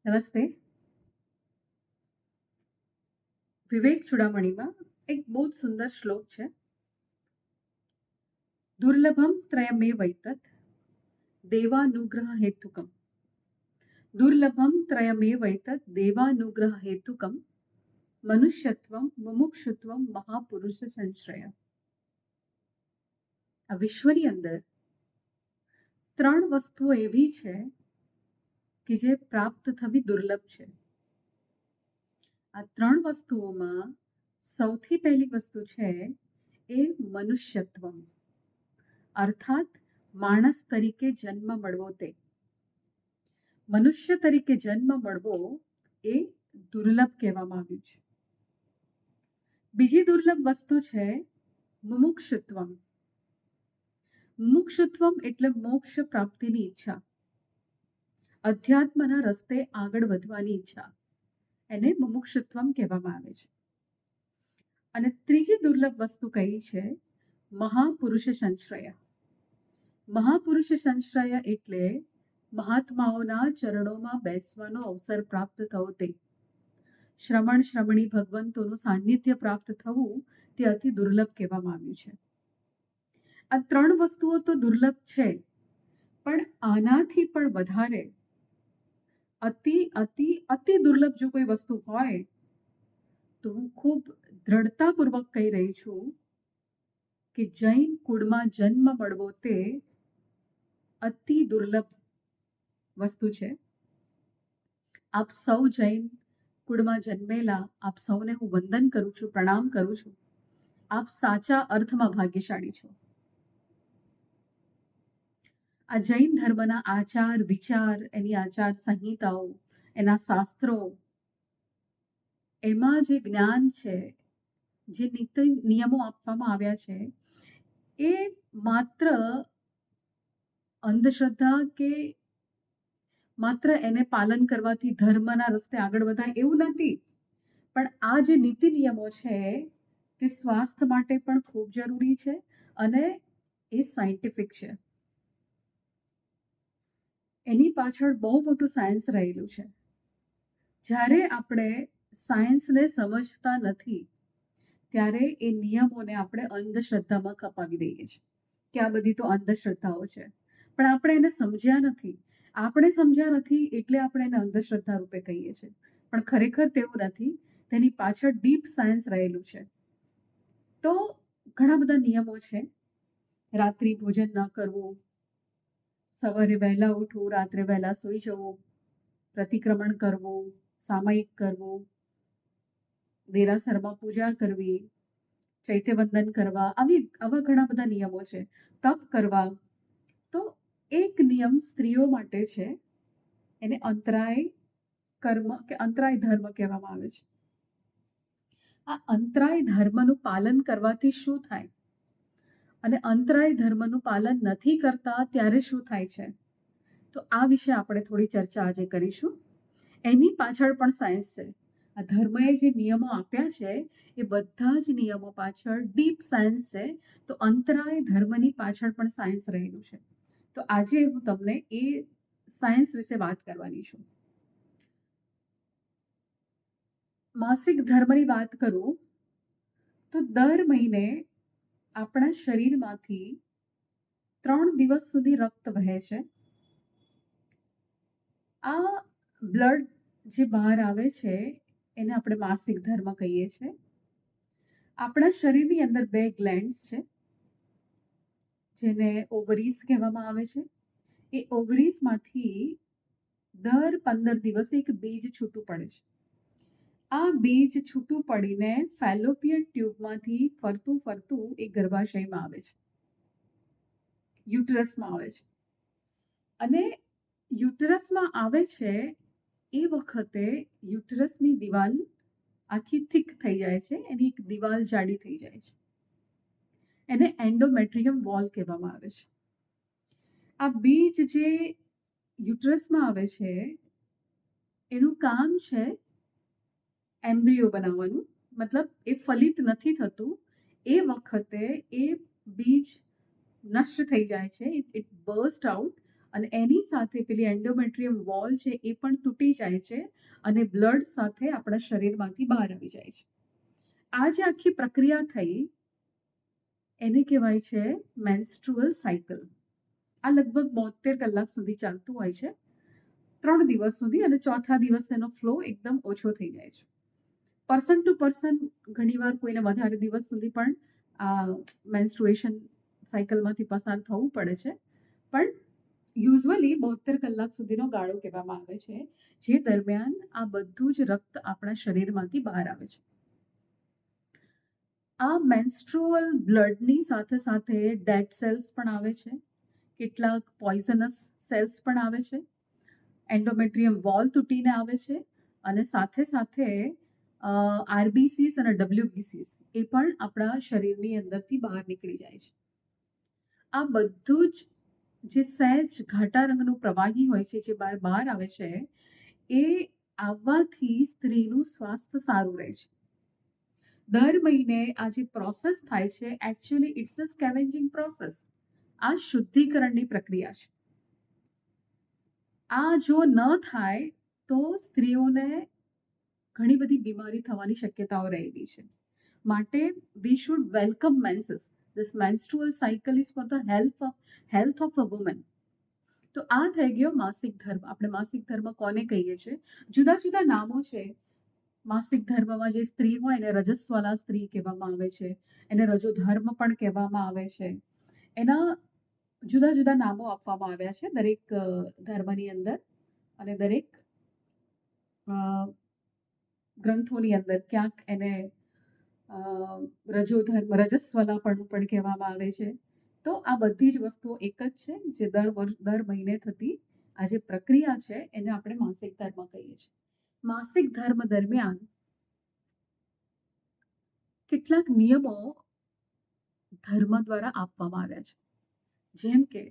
નમસ્તે. વિવેક ચૂડામણીમાં એક બહુ જ સુંદર શ્લોક છે. દુર્લભમ ત્રયમેવૈતત દેવાનુગ્રહ હેતુકમ. દુર્લભમ ત્રયમેવૈતત દેવાનુગ્રહ હેતુકમ મનુષ્યત્વમ મુમુક્ષુત્વમ મહાપુરુષ સંશ્રય. આ વિશ્વની અંદર 3 વસ્તુઓ એવી છે કે જે પ્રાપ્ત થવી દુર્લભ છે. આ 3 વસ્તુઓમાં સૌથી પહેલી વસ્તુ છે એ મનુષ્યત્વમ, અર્થાત માણસ તરીકે જન્મ મળવો. તે મનુષ્ય તરીકે જન્મ મળવો એ દુર્લભ કહેવામાં આવ્યું છે. બીજી દુર્લભ વસ્તુ છે મુમુક્ષુત્વમ. મુમુક્ષુત્વમ એટલે મોક્ષ પ્રાપ્તિની ઈચ્છા, અધ્યાત્મના રસ્તે આગળ વધવાની ઈચ્છા, એને મુમુક્ષુત્વમ કહેવામાં આવે છે. અને ત્રીજી દુર્લભ વસ્તુ કઈ છે? મહાપુરુષ સંશ્રય. મહાપુરુષ સંશ્રય એટલે મહાત્માઓના ચરણોમાં બેસવાનો અવસર પ્રાપ્ત થવો. તે શ્રમણ શ્રમણી ભગવંતોનું સાનિધ્ય પ્રાપ્ત થવું તે અતિ દુર્લભ કહેવામાં આવ્યું છે. આ 3 વસ્તુઓ તો દુર્લભ છે, પણ આનાથી પણ વધારે અતિ અતિ અતિ દુર્લભ જો કોઈ વસ્તુ હોય તો હું ખૂબ દ્રઢતાપૂર્વક કહી રહી છું કે જૈન કુળમાં જન્મ મળવો તે અતિ દુર્લભ વસ્તુ છે. આપ સૌ જૈન કુળમાં જન્મેલા આપ સૌને હું વંદન કરું છું, પ્રણામ કરું છું. આપ સાચા અર્થમાં ભાગ્યશાળી છો. આ જૈન ધર્મના આચાર વિચાર, એની આચાર સંહિતાઓ, એના શાસ્ત્રો, એમાં જે જ્ઞાન છે, જે નીતિ નિયમો આપવામાં આવ્યા છે, એ માત્ર અંધશ્રદ્ધા કે માત્ર એને પાલન કરવાથી ધર્મના રસ્તે આગળ વધાય એવું નથી. પણ આ જે નીતિ નિયમો છે તે સ્વાસ્થ્ય માટે પણ ખૂબ જરૂરી છે અને એ સાયન્ટિફિક છે. એની પાછળ બહુ મોટું સાયન્સ રહેલું છે. જ્યારે આપણે સાયન્સને સમજતા નથી ત્યારે એ નિયમોને આપણે અંધશ્રદ્ધામાં કપાવી દઈએ છીએ કે આ બધી તો અંધશ્રદ્ધાઓ છે. પણ આપણે એને સમજ્યા નથી. આપણે સમજ્યા નથી એટલે આપણે એને અંધશ્રદ્ધા રૂપે કહીએ છીએ. પણ ખરેખર તેવું નથી. તેની પાછળ ડીપ સાયન્સ રહેલું છે. તો ઘણા બધા નિયમો છે. રાત્રિ ભોજન ન કરવું, સવારે વહેલા ઉઠવું, રાત્રે વહેલા સૂઈ જવું, પ્રતિક્રમણ કરવું, સામયિક કરવું, દેરાસરમાં પૂજા કરવી, ચૈત્યવંદન કરવા, આવા ઘણા બધા નિયમો છે. તપ કરવા. તો એક નિયમ સ્ત્રીઓ માટે છે, એને અંતરાય કર્મ કે અંતરાય ધર્મ કહેવામાં આવે છે. આ અંતરાય ધર્મનું પાલન કરવાથી શું થાય અને અંતરાય ધર્મનું પાલન નથી કરતા ત્યારે શું થાય છે, તો આ વિશે આપણે થોડી ચર્ચા આજે કરીશું. એની પાછળ પણ સાયન્સ છે. આ ધર્મએ જે નિયમો આપ્યા છે એ બધા જ નિયમો પાછળ ડીપ સાયન્સ છે. તો અંતરાય ધર્મની પાછળ પણ સાયન્સ રહેલું છે. તો આજે હું તમને એ સાયન્સ વિશે વાત કરવાની છું. માસિક ધર્મની વાત કરું તો દર મહિને આપણા શરીરમાંથી 3 દિવસ સુધી રક્ત વહે છે. આ બ્લડ જે બહાર આવે છે એને આપણે માસિક ધર્મ કહીએ છીએ. આપણા શરીરની અંદર 2 ગ્લેન્ડ્સ છે જેને ઓવરીઝ કહેવામાં આવે છે. એ ઓવરીઝમાંથી દર 15 દિવસે એક બીજ છૂટું પડે છે. આ બીજ છૂટું પડીને ફેલોપિયન ટ્યુબમાંથી ફરતું ફરતું એ ગર્ભાશયમાં આવે છે, યુટરસમાં આવે છે. અને યુટરસમાં આવે છે એ વખતે યુટરસની દિવાલ આખી થીક થઈ જાય છે, એની એક દિવાલ જાડી થઈ જાય છે. એને એન્ડોમેટ્રિયમ વોલ કહેવામાં આવે છે. આ બીજ જે યુટરસમાં આવે છે એનું કામ છે એમ્બ્રિયો બનાવવાનું. મતલબ એ ફલિત નથી થતું એ વખતે એ બીજ નષ્ટ થઈ જાય છે, ઇટ બર્સ્ટ આઉટ. અને એની સાથે પેલી એન્ડોમેટ્રિયમ વોલ છે એ પણ તૂટી જાય છે અને બ્લડ સાથે આપણા શરીરમાંથી બહાર આવી જાય છે. આ જે આખી પ્રક્રિયા થઈ એને કહેવાય છે મેન્સ્ટ્રુઅલ સાયકલ. આ લગભગ 72 કલાક સુધી ચાલતું હોય છે, 3 દિવસ સુધી, અને ચોથા દિવસે એનો ફ્લો એકદમ ઓછો થઈ જાય છે. પર્સન ટુ પર્સન ઘણીવાર કોઈને વધારે દિવસ સુધી પણ આ મેન્સ્ટ્રુએશન સાયકલમાંથી પસાર થવું પડે છે, પણ યુઝ્યુઅલી 72 કલાક સુધીનો ગાળો કહેવામાં આવે છે, જે દરમિયાન આ બધું જ રક્ત આપણા શરીરમાંથી બહાર આવે છે. આ મેન્સ્ટ્રુઅલ બ્લડની સાથે સાથે ડેડ સેલ્સ પણ આવે છે, કેટલાક પોઈઝનસ સેલ્સ પણ આવે છે, એન્ડોમેટ્રિયમ વોલ તૂટીને આવે છે, અને સાથે સાથે આરબીસીસ અને ડબલ્યુબીસીસ એ પણ આપણા શરીરની અંદરથી બહાર નીકળી જાય છે. આ બધું જ જે સહેજ ઘાટા રંગનું પ્રવાહી હોય છે, જે બહાર આવે છે, એ આવવાથી સ્ત્રીનું સ્વાસ્થ્ય સારું રહે છે. દર મહિને આ જે પ્રોસેસ થાય છે, actually it's a scavenging process. આ શુદ્ધિકરણની પ્રક્રિયા છે. આ જો ન થાય તો સ્ત્રીઓને ઘણી બધી બીમારી થવાની શક્યતાઓ રહેલી છે. માટે we should welcome menses. This menstrual cycle is for the health of a woman. તો આ થઈ ગયો માસિક ધર્મ. આપણે માસિક ધર્મ કોને કહીએ છીએ? જુદા જુદા નામો છે. માસિક ધર્મમાં જે સ્ત્રી હોય એને રજસ્વલા સ્ત્રી કહેવામાં આવે છે, એને રજોધર્મ પણ કહેવામાં આવે છે. એના જુદા જુદા નામો આપવામાં આવ્યા છે દરેક ધર્મની અંદર, અને દરેક ગ્રંથોની અંદર ક્યાંક એને રજસ્વલાપણું પણ કહેવામાં આવે છે. તો આ બધી જ વસ્તુઓ એક જ છે, જે દર મહિને થતી આ જે પ્રક્રિયા છે એને આપણે માસિક ધર્મ કહીએ છીએ. માસિક ધર્મ દરમિયાન કેટલાક નિયમો ધર્મ દ્વારા આપવામાં આવ્યા છે. જેમ કે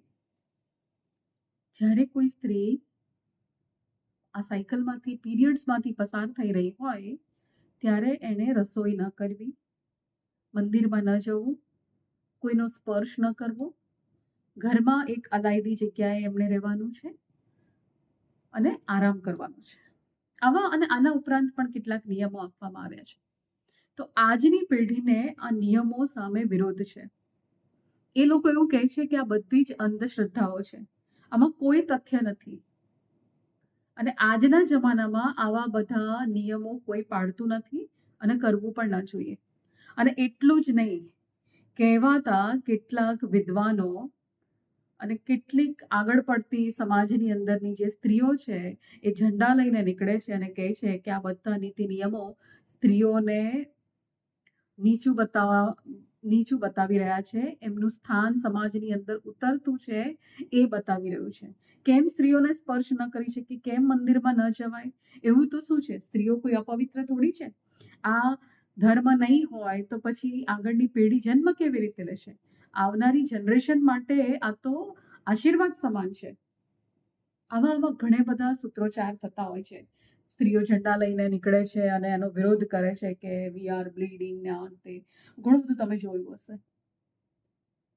જ્યારે કોઈ સ્ત્રી આ સાયકલમાંથી, પીરિયડ્સમાંથી પસાર થઈ રહી હોય, ત્યારે એણે રસોઈ ન કરવી, મંદિરમાં ન જવું, કોઈનો સ્પર્શ ન કરવો, ઘરમાં એક અલાયદી જગ્યાએ એમણે રહેવાનું છે અને આરામ કરવાનો છે. આના ઉપરાંત પણ કેટલાક નિયમો આપવામાં આવ્યા છે. તો આજની પેઢીને આ નિયમો સામે વિરોધ છે. એ લોકો એવું કહે છે કે આ બધી જ અંધશ્રદ્ધાઓ છે, આમાં કોઈ તથ્ય નથી, અને આજના જમાનામાં આવા બધા નિયમો કોઈ પાળતું નથી અને કરવું પણ ન જોઈએ. અને એટલું જ નહીં, કહેવાતા કેટલાક વિદ્વાનો અને કેટલીક આગળ પડતી સમાજની અંદરની જે સ્ત્રીઓ છે એ ઝંડા લઈને નીકળે છે અને કહે છે કે આ બધા નીતિ નિયમો સ્ત્રીઓને નીચું બતાવી રહ્યા છે, એમનું સ્થાન સમાજની અંદર ઉતરતું છે એ બતાવી રહ્યું છે. કેમ સ્ત્રીઓને સ્પર્શ ન કરી શકે, કેમ મંદિરમાં ન જવાય? એવું તો શું છે? સ્ત્રીઓ કોઈ અપવિત્ર થોડી છે? આ ધર્મ નહીં હોય તો પછી આગળની પેઢી જન્મ કેવી રીતે લેશે? આવનારી જનરેશન માટે આ તો આશીર્વાદ સમાન છે. આવા ઘણા બધા સૂત્રોચ્ચાર થતા હોય છે. સ્ત્રીઓ ઝંડા લઈને નીકળે છે અને એનો વિરોધ કરે છે કે વી આર બ્લીડિંગ ને આ તે. ઘણું બધું તમે જોયું હશે.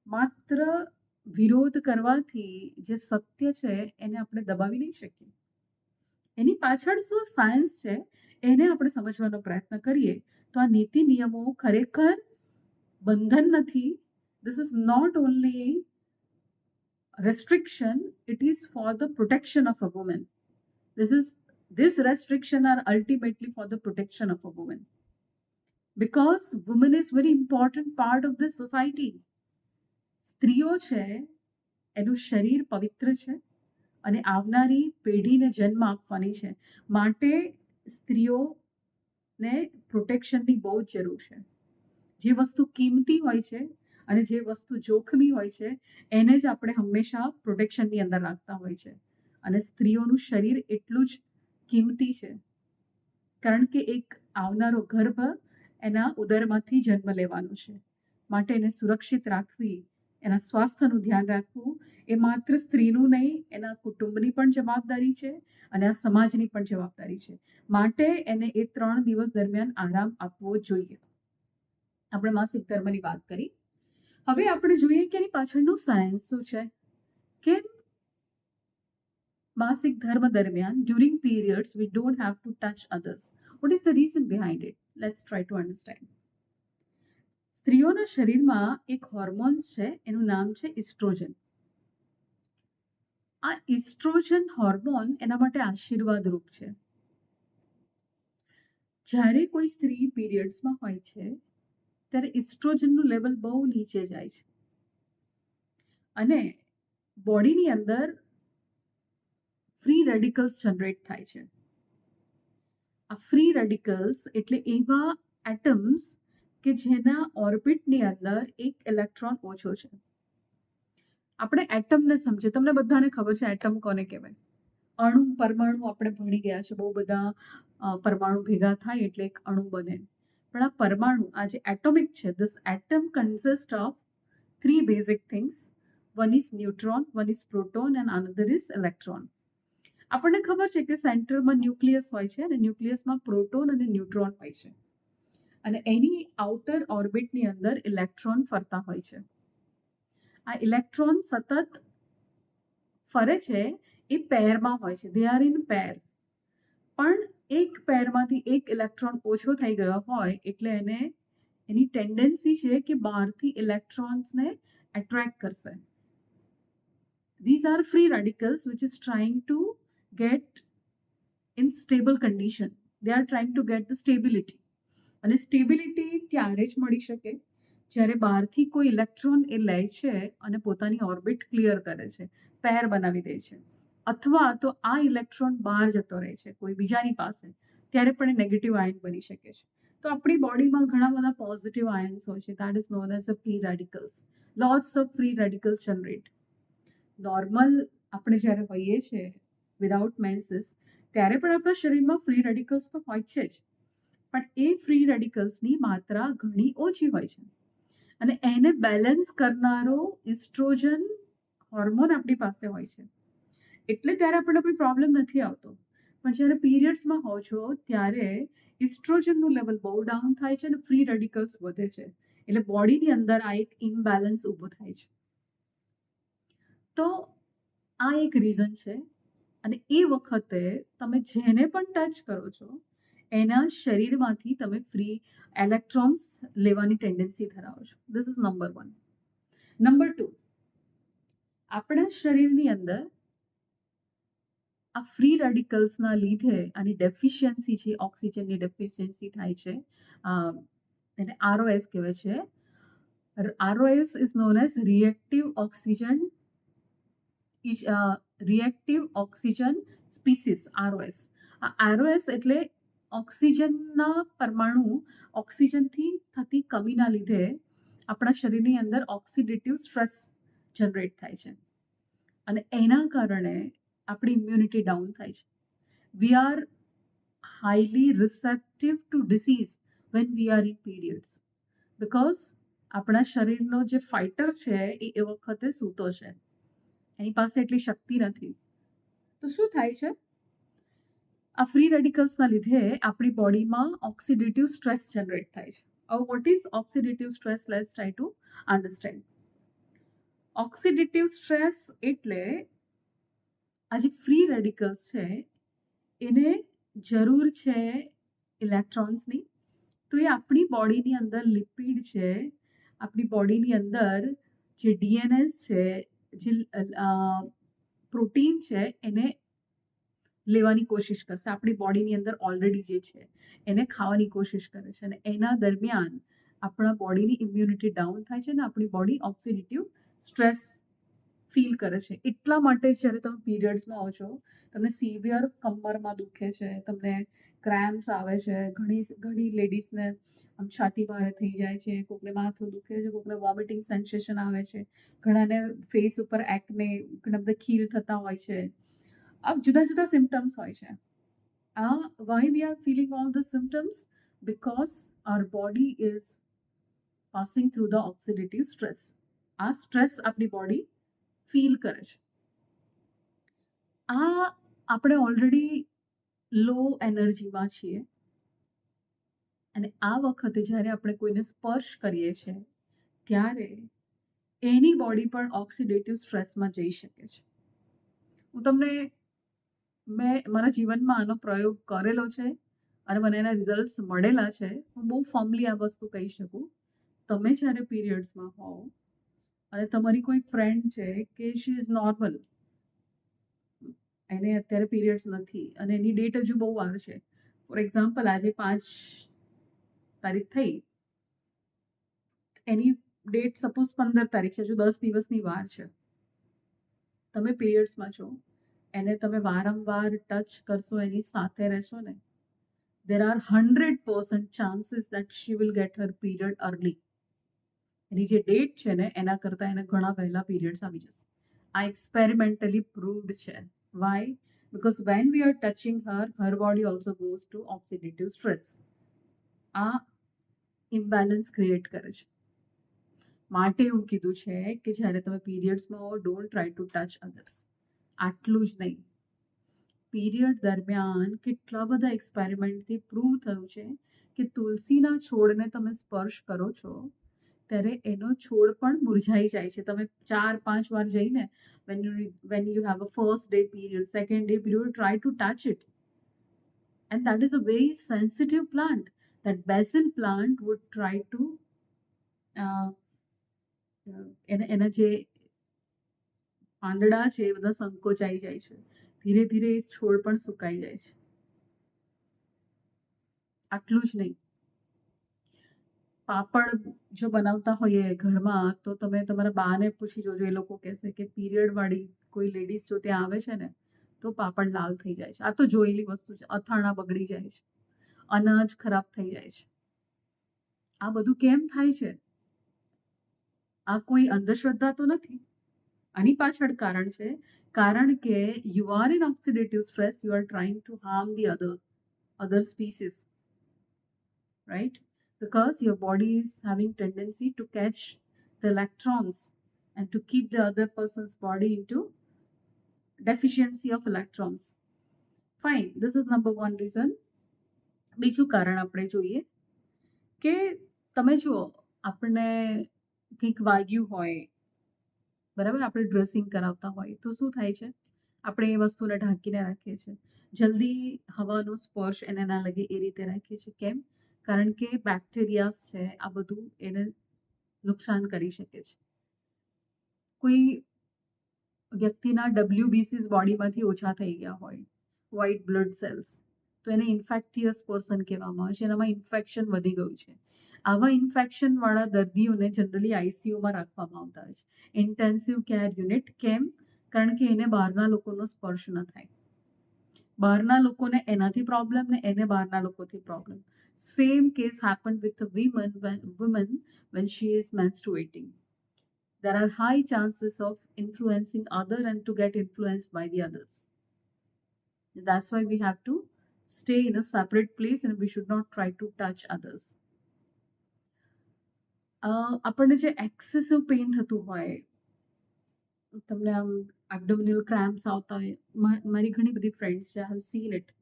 માત્ર વિરોધ કરવાથી જે સત્ય છે એને આપણે દબાવી નહીં શકીએ. એની પાછળ શું સાયન્સ છે એને આપણે સમજવાનો પ્રયત્ન કરીએ તો આ નીતિ નિયમો ખરેખર બંધન નથી. This is not only restriction, it is for the protection of a woman. This restriction are ultimately for the protection of a woman, because woman is very important part of this society. સ્ત્રીઓ છે એનું શરીર પવિત્ર છે અને આવનારી પેઢીને જન્મ આપવાની છે, માટે સ્ત્રીઓને પ્રોટેક્શનની બહુ જ જરૂર છે. જે વસ્તુ કિંમતી હોય છે અને જે વસ્તુ જોખમી હોય છે એને જ આપણે હંમેશા પ્રોટેક્શનની અંદર રાખતા હોય છે. અને સ્ત્રીઓનું શરીર એટલું જ કિંમતી છે, કારણ કે એક આવનારો ગર્ભ એના ઉદરમાંથી જન્મ લેવાનો છે. માટે એને સુરક્ષિત રાખવી, એના સ્વાસ્થ્યનું ધ્યાન રાખવું એ માત્ર સ્ત્રીનું નહીં, એના કુટુંબની પણ જવાબદારી છે અને આ સમાજની પણ જવાબદારી છે. માટે એને એ 3 દિવસ દરમિયાન આરામ આપવો જોઈએ. આપણે માસિક ધર્મની વાત કરી. હવે આપણે જોઈએ કે એની પાછળનું સાયન્સ શું છે. કેમ માસિક ધર્મ દરમિયાન during periods we don't have to touch others. What is the reason behind it? Let's try to understand. સ્ત્રીઓના શરીરમાં એક હોર્મોન્સ છે, એનું નામ છે ઇસ્ટ્રોજન. આ ઇસ્ટ્રોજન હોર્મોન એના માટે આશીર્વાદ રૂપ છે. જ્યારે કોઈ સ્ત્રી પીરિયડ્સમાં હોય છે ત્યારે ઇસ્ટ્રોજનનું લેવલ બહુ નીચે જાય છે અને બોડીની અંદર ફ્રી રેડિકલ્સ જનરેટ થાય છે. આ ફ્રી રેડિકલ્સ એટલે એવા એટમ્સ કે જેના ઓર્બિટની અંદર એક ઇલેક્ટ્રોન ઓછો છે. આપણે એટમને સમજીએ. તમને બધાને ખબર છે એટમ કોને કહેવાય? અણુ, પરમાણુ આપણે ભણી ગયા છે. બહુ બધા પરમાણુ ભેગા થાય એટલે એક અણુ બને. પણ આ પરમાણુ, આ જે એટોમિક છે, this atom consist of 3 basic things. One is neutron, one is proton and another is electron. આપણને ખબર છે કે સેન્ટરમાં ન્યુક્લિયસ હોય છે અને ન્યુક્લિયસમાં પ્રોટોન અને ન્યુટ્રોન હોય છે અને એની આઉટર ઓર્બિટની અંદર ઇલેક્ટ્રોન ફરતા હોય છે. આ ઇલેક્ટ્રોન સતત ફરે છે, એ પેરમાં હોય છે. They are in pair. પણ એક પેરમાંથી એક ઇલેક્ટ્રોન ઓછો થઈ ગયો હોય એટલે એની ટેન્ડન્સી છે કે બહારથી ઇલેક્ટ્રોન્સને એટ્રેક્ટ કરશે. These are free radicals which is trying to get in stable condition. They are trying to get the stability. અને સ્ટેબિલિટી ત્યારે જ મળી શકે જ્યારે બહારથી કોઈ ઇલેક્ટ્રોન એ લે છે અને પોતાની ઓર્બિટ ક્લિયર કરે છે, પેર બનાવી દે છે, અથવા તો આ ઇલેક્ટ્રોન બહાર જતો રહે છે કોઈ બીજાની પાસે, ત્યારે પણ એ નેગેટિવ આયન બની શકે છે. તો આપણી બોડીમાં ઘણા બધા પોઝિટિવ આયન્સ હોય છે. That is known as a free radicals. Lots of free radicals generate. Normal આપણે જ્યારે હોઈએ છીએ વિધાઉટ મેન્સીસ ત્યારે પણ આપણા શરીરમાં ફ્રી રેડિકલ્સ તો હોય છે જ, પણ એ ફ્રી રેડિકલ્સની માત્રા ઘણી ઓછી હોય છે અને એને બેલેન્સ કરનારો ઇસ્ટ્રોજન હોર્મોન આપણી પાસે હોય છે. એટલે ત્યારે આપણને કોઈ પ્રોબ્લેમ નથી આવતો. પણ જ્યારે પીરિયડ્સમાં હો છો ત્યારે ઇસ્ટ્રોજનનું લેવલ બહુ ડાઉન થાય છે અને ફ્રી રેડિકલ્સ વધે છે. એટલે બોડીની અંદર આ એક ઇમ્બેલેન્સ ઊભું થાય છે. તો આ એક રીઝન છે અને એ વખતે તમે જેને પણ ટચ કરો છો એના શરીરમાંથી તમે ફ્રી ઇલેક્ટ્રોન્સ લેવાની ટેન્ડન્સી ધરાવો છો. This is number 1. નંબર 2, આપણા શરીરની અંદર આ ફ્રી રેડિકલ્સના લીધે આની ડેફિશિયન્સી છે, ઓક્સિજનની ડેફિશિયન્સી થાય છે. એને ROS કહેવાય છે. ROS is known as reactive oxygen species. ROS. આ ROS એટલે ઓક્સિજનના પરમાણુ ઓક્સિજનથી થતી કમીના લીધે આપણા શરીરની અંદર ઓક્સિડેટિવ સ્ટ્રેસ જનરેટ થાય છે અને એના કારણે આપણી ઇમ્યુનિટી ડાઉન થાય છે. We are highly receptive to disease when we are in periods, because આપણા શરીરનો જે ફાઇટર છે એ વખતે સૂતો છે, એની પાસે એટલી શક્તિ નથી. તો શું થાય છે? આ ફ્રી રેડિકલ્સના લીધે આપણી બોડીમાં ઓક્સિડેટિવ સ્ટ્રેસ જનરેટ થાય છે. હવે what is oxidative stress? Let's try to understand. Oxidative stress એટલે આ જે ફ્રી રેડિકલ્સ છે એને જરૂર છે ઇલેક્ટ્રોન્સની, તો એ આપણી બોડીની અંદર લિપિડ છે, આપણી બોડીની અંદર જે DNS છે, જે પ્રોટીન છે, એને લેવાની કોશિશ કરશે. આપણી બોડીની અંદર ઓલરેડી જે છે એને ખાવાની કોશિશ કરે છે અને એના દરમિયાન આપણા બોડીની ઇમ્યુનિટી ડાઉન થાય છે અને આપણી બોડી ઓક્સિડેટિવ સ્ટ્રેસ ફીલ કરે છે. એટલા માટે જ્યારે તમે પીરિયડ્સમાં આવો છો તમને સિવિયર કમરમાં દુખે છે, તમને ક્રેમ્પ્સ આવે છે, ઘણી લેડીઝને આમ છાતી ભારે થઈ જાય છે, કોકને માથું દુખે છે, કોકને વોમિટિંગ સેન્સેશન આવે છે, ઘણાને ફેસ ઉપર એકને, ઘણા બધા ખીલ થતા હોય છે. આ જુદા જુદા સિમ્ટમ્સ હોય છે. Why we are feeling all the symptoms? Because our body is passing through the oxidative stress. આ સ્ટ્રેસ આપણી બોડી ફીલ કરે છે. આ આપણે ઓલરેડી લો એનર્જીમાં છીએ અને આ વખતે જ્યારે આપણે કોઈને સ્પર્શ કરીએ છીએ ત્યારે એની બોડી પણ ઓક્સિડેટિવ સ્ટ્રેસમાં જઈ શકે છે. હું તમને મેં મારા જીવનમાં આનો પ્રયોગ કરેલો છે અને મને એના રિઝલ્ટ્સ મળેલા છે. હું બહુ ફર્મલી આ વસ્તુ કહી શકું. તમે જ્યારે પીરિયડ્સમાં હોવ અને તમારી કોઈ ફ્રેન્ડ છે કે શી ઇઝ નોર્મલ, એને અત્યારે પીરિયડ્સ નથી અને એની ડેટ હજુ બહુ વાર છે. ફોર એક્ઝામ્પલ આજે 5 તારીખ થઈ, એની ડેટ સપોઝ 15 તારીખ છે, હજુ 10 દિવસની વાર છે. તમે પીરિયડ્સમાં છો, એને તમે વારંવાર ટચ કરશો, એની સાથે રહેશો ને, there are 100% chances that she will get her period early. એની જે ડેટ છે ને એના કરતાં એને ઘણા પહેલા પીરિયડ્સ આવી જશે. આ એક્સપેરિમેન્ટલી પ્રૂવડ છે. Y? Because when we are touching her, her body also goes to oxidative stress. આ ઇમ્બેલેન્સ ક્રિએટ કરે છે. માટે એવું કીધું છે કે જ્યારે તમે પીરિયડ્સમાં હો, don't try two touch others. આટલું જ નહીં, પીરિયડ દરમિયાન કેટલા બધા એક્સપેરિમેન્ટથી પ્રૂવ થયું છે કે તુલસીના છોડને તમે સ્પર્શ કરો છો ત્યારે એનો છોડ પણ મુરઝાઈ જાય છે. તમે 4-5 વાર જઈને when you have a first day period, second day period, try to touch it, and that is a very sensitive plant. That basil plant would try to એના જે પાંદડા છે એ બધા સંકોચાઈ જાય છે. ધીરે ધીરે એ છોડ પણ સુકાઈ જાય છે. આટલું જ નહીં, પાપડ જો બનાવતા હોઈએ ઘરમાં તો તમે તમારા બાને પૂછી જોજો, એ લોકો કહેશે કે પીરિયડવાળી કોઈ લેડીઝ જો ત્યાં આવે છે ને તો પાપડ લાલ થઈ જાય છે. આ તો જોયેલી વસ્તુ છે. અથાણા બગડી જાય છે, અનાજ ખરાબ થઈ જાય છે. આ બધું કેમ થાય છે? આ કોઈ અંધશ્રદ્ધા તો નથી. આની પાછળ કારણ છે, કારણ કે you are in oxidative stress, you are trying to harm the other species, right? Because your body is having tendency to catch the electrons and to keep the other person's body into deficiency of electrons. Fine, this is number one reason. બીજું કારણ આપણે જોઈએ કે તમે જુઓ, આપણને કંઈક વાગ્યું હોય, બરાબર, આપણે ડ્રેસિંગ કરાવતા હોય તો શું થાય છે? આપણે એ વસ્તુને ઢાંકીને રાખીએ છીએ, જલ્દી હવાનો સ્પર્શ એને ના લાગે એ રીતે રાખીએ છીએ. કેમ? કારણ કે બેક્ટેરિયાસ છે, આ બધું એને નુકસાન કરી શકે છે. કોઈ વ્યક્તિના WBCs બોડીમાંથી ઓછા થઈ ગયા હોય, વ્હાઇટ બ્લડ સેલ્સ, તો એને ઇન્ફેક્ટિયસ પર્સન કહેવામાં આવે છે. એનામાં ઇન્ફેક્શન વધી ગયું છે. આવા ઇન્ફેક્શનવાળા દર્દીઓને જનરલી આઈસીયુમાં રાખવામાં આવતા હોય છે, ઇન્ટેન્સિવ કેર યુનિટ. કેમ? કારણ કે એને બહારના લોકોનો સ્પર્શ ન થાય. બહારના લોકોને એનાથી પ્રોબ્લેમ ને એને બહારના લોકોથી problem. Same case happen with women when she is menstruating. There are high chances of influencing other and to get influenced by the others. That's why we have to stay in a separate place and we should not try to touch others. આપણને જે excessive pain થતું હોય, તમને આમ abdominal cramps આવતા હોય, મારી ઘણી બધી ફ્રેન્ડ્સ છે, આઈ હેવ સીન ઇટ.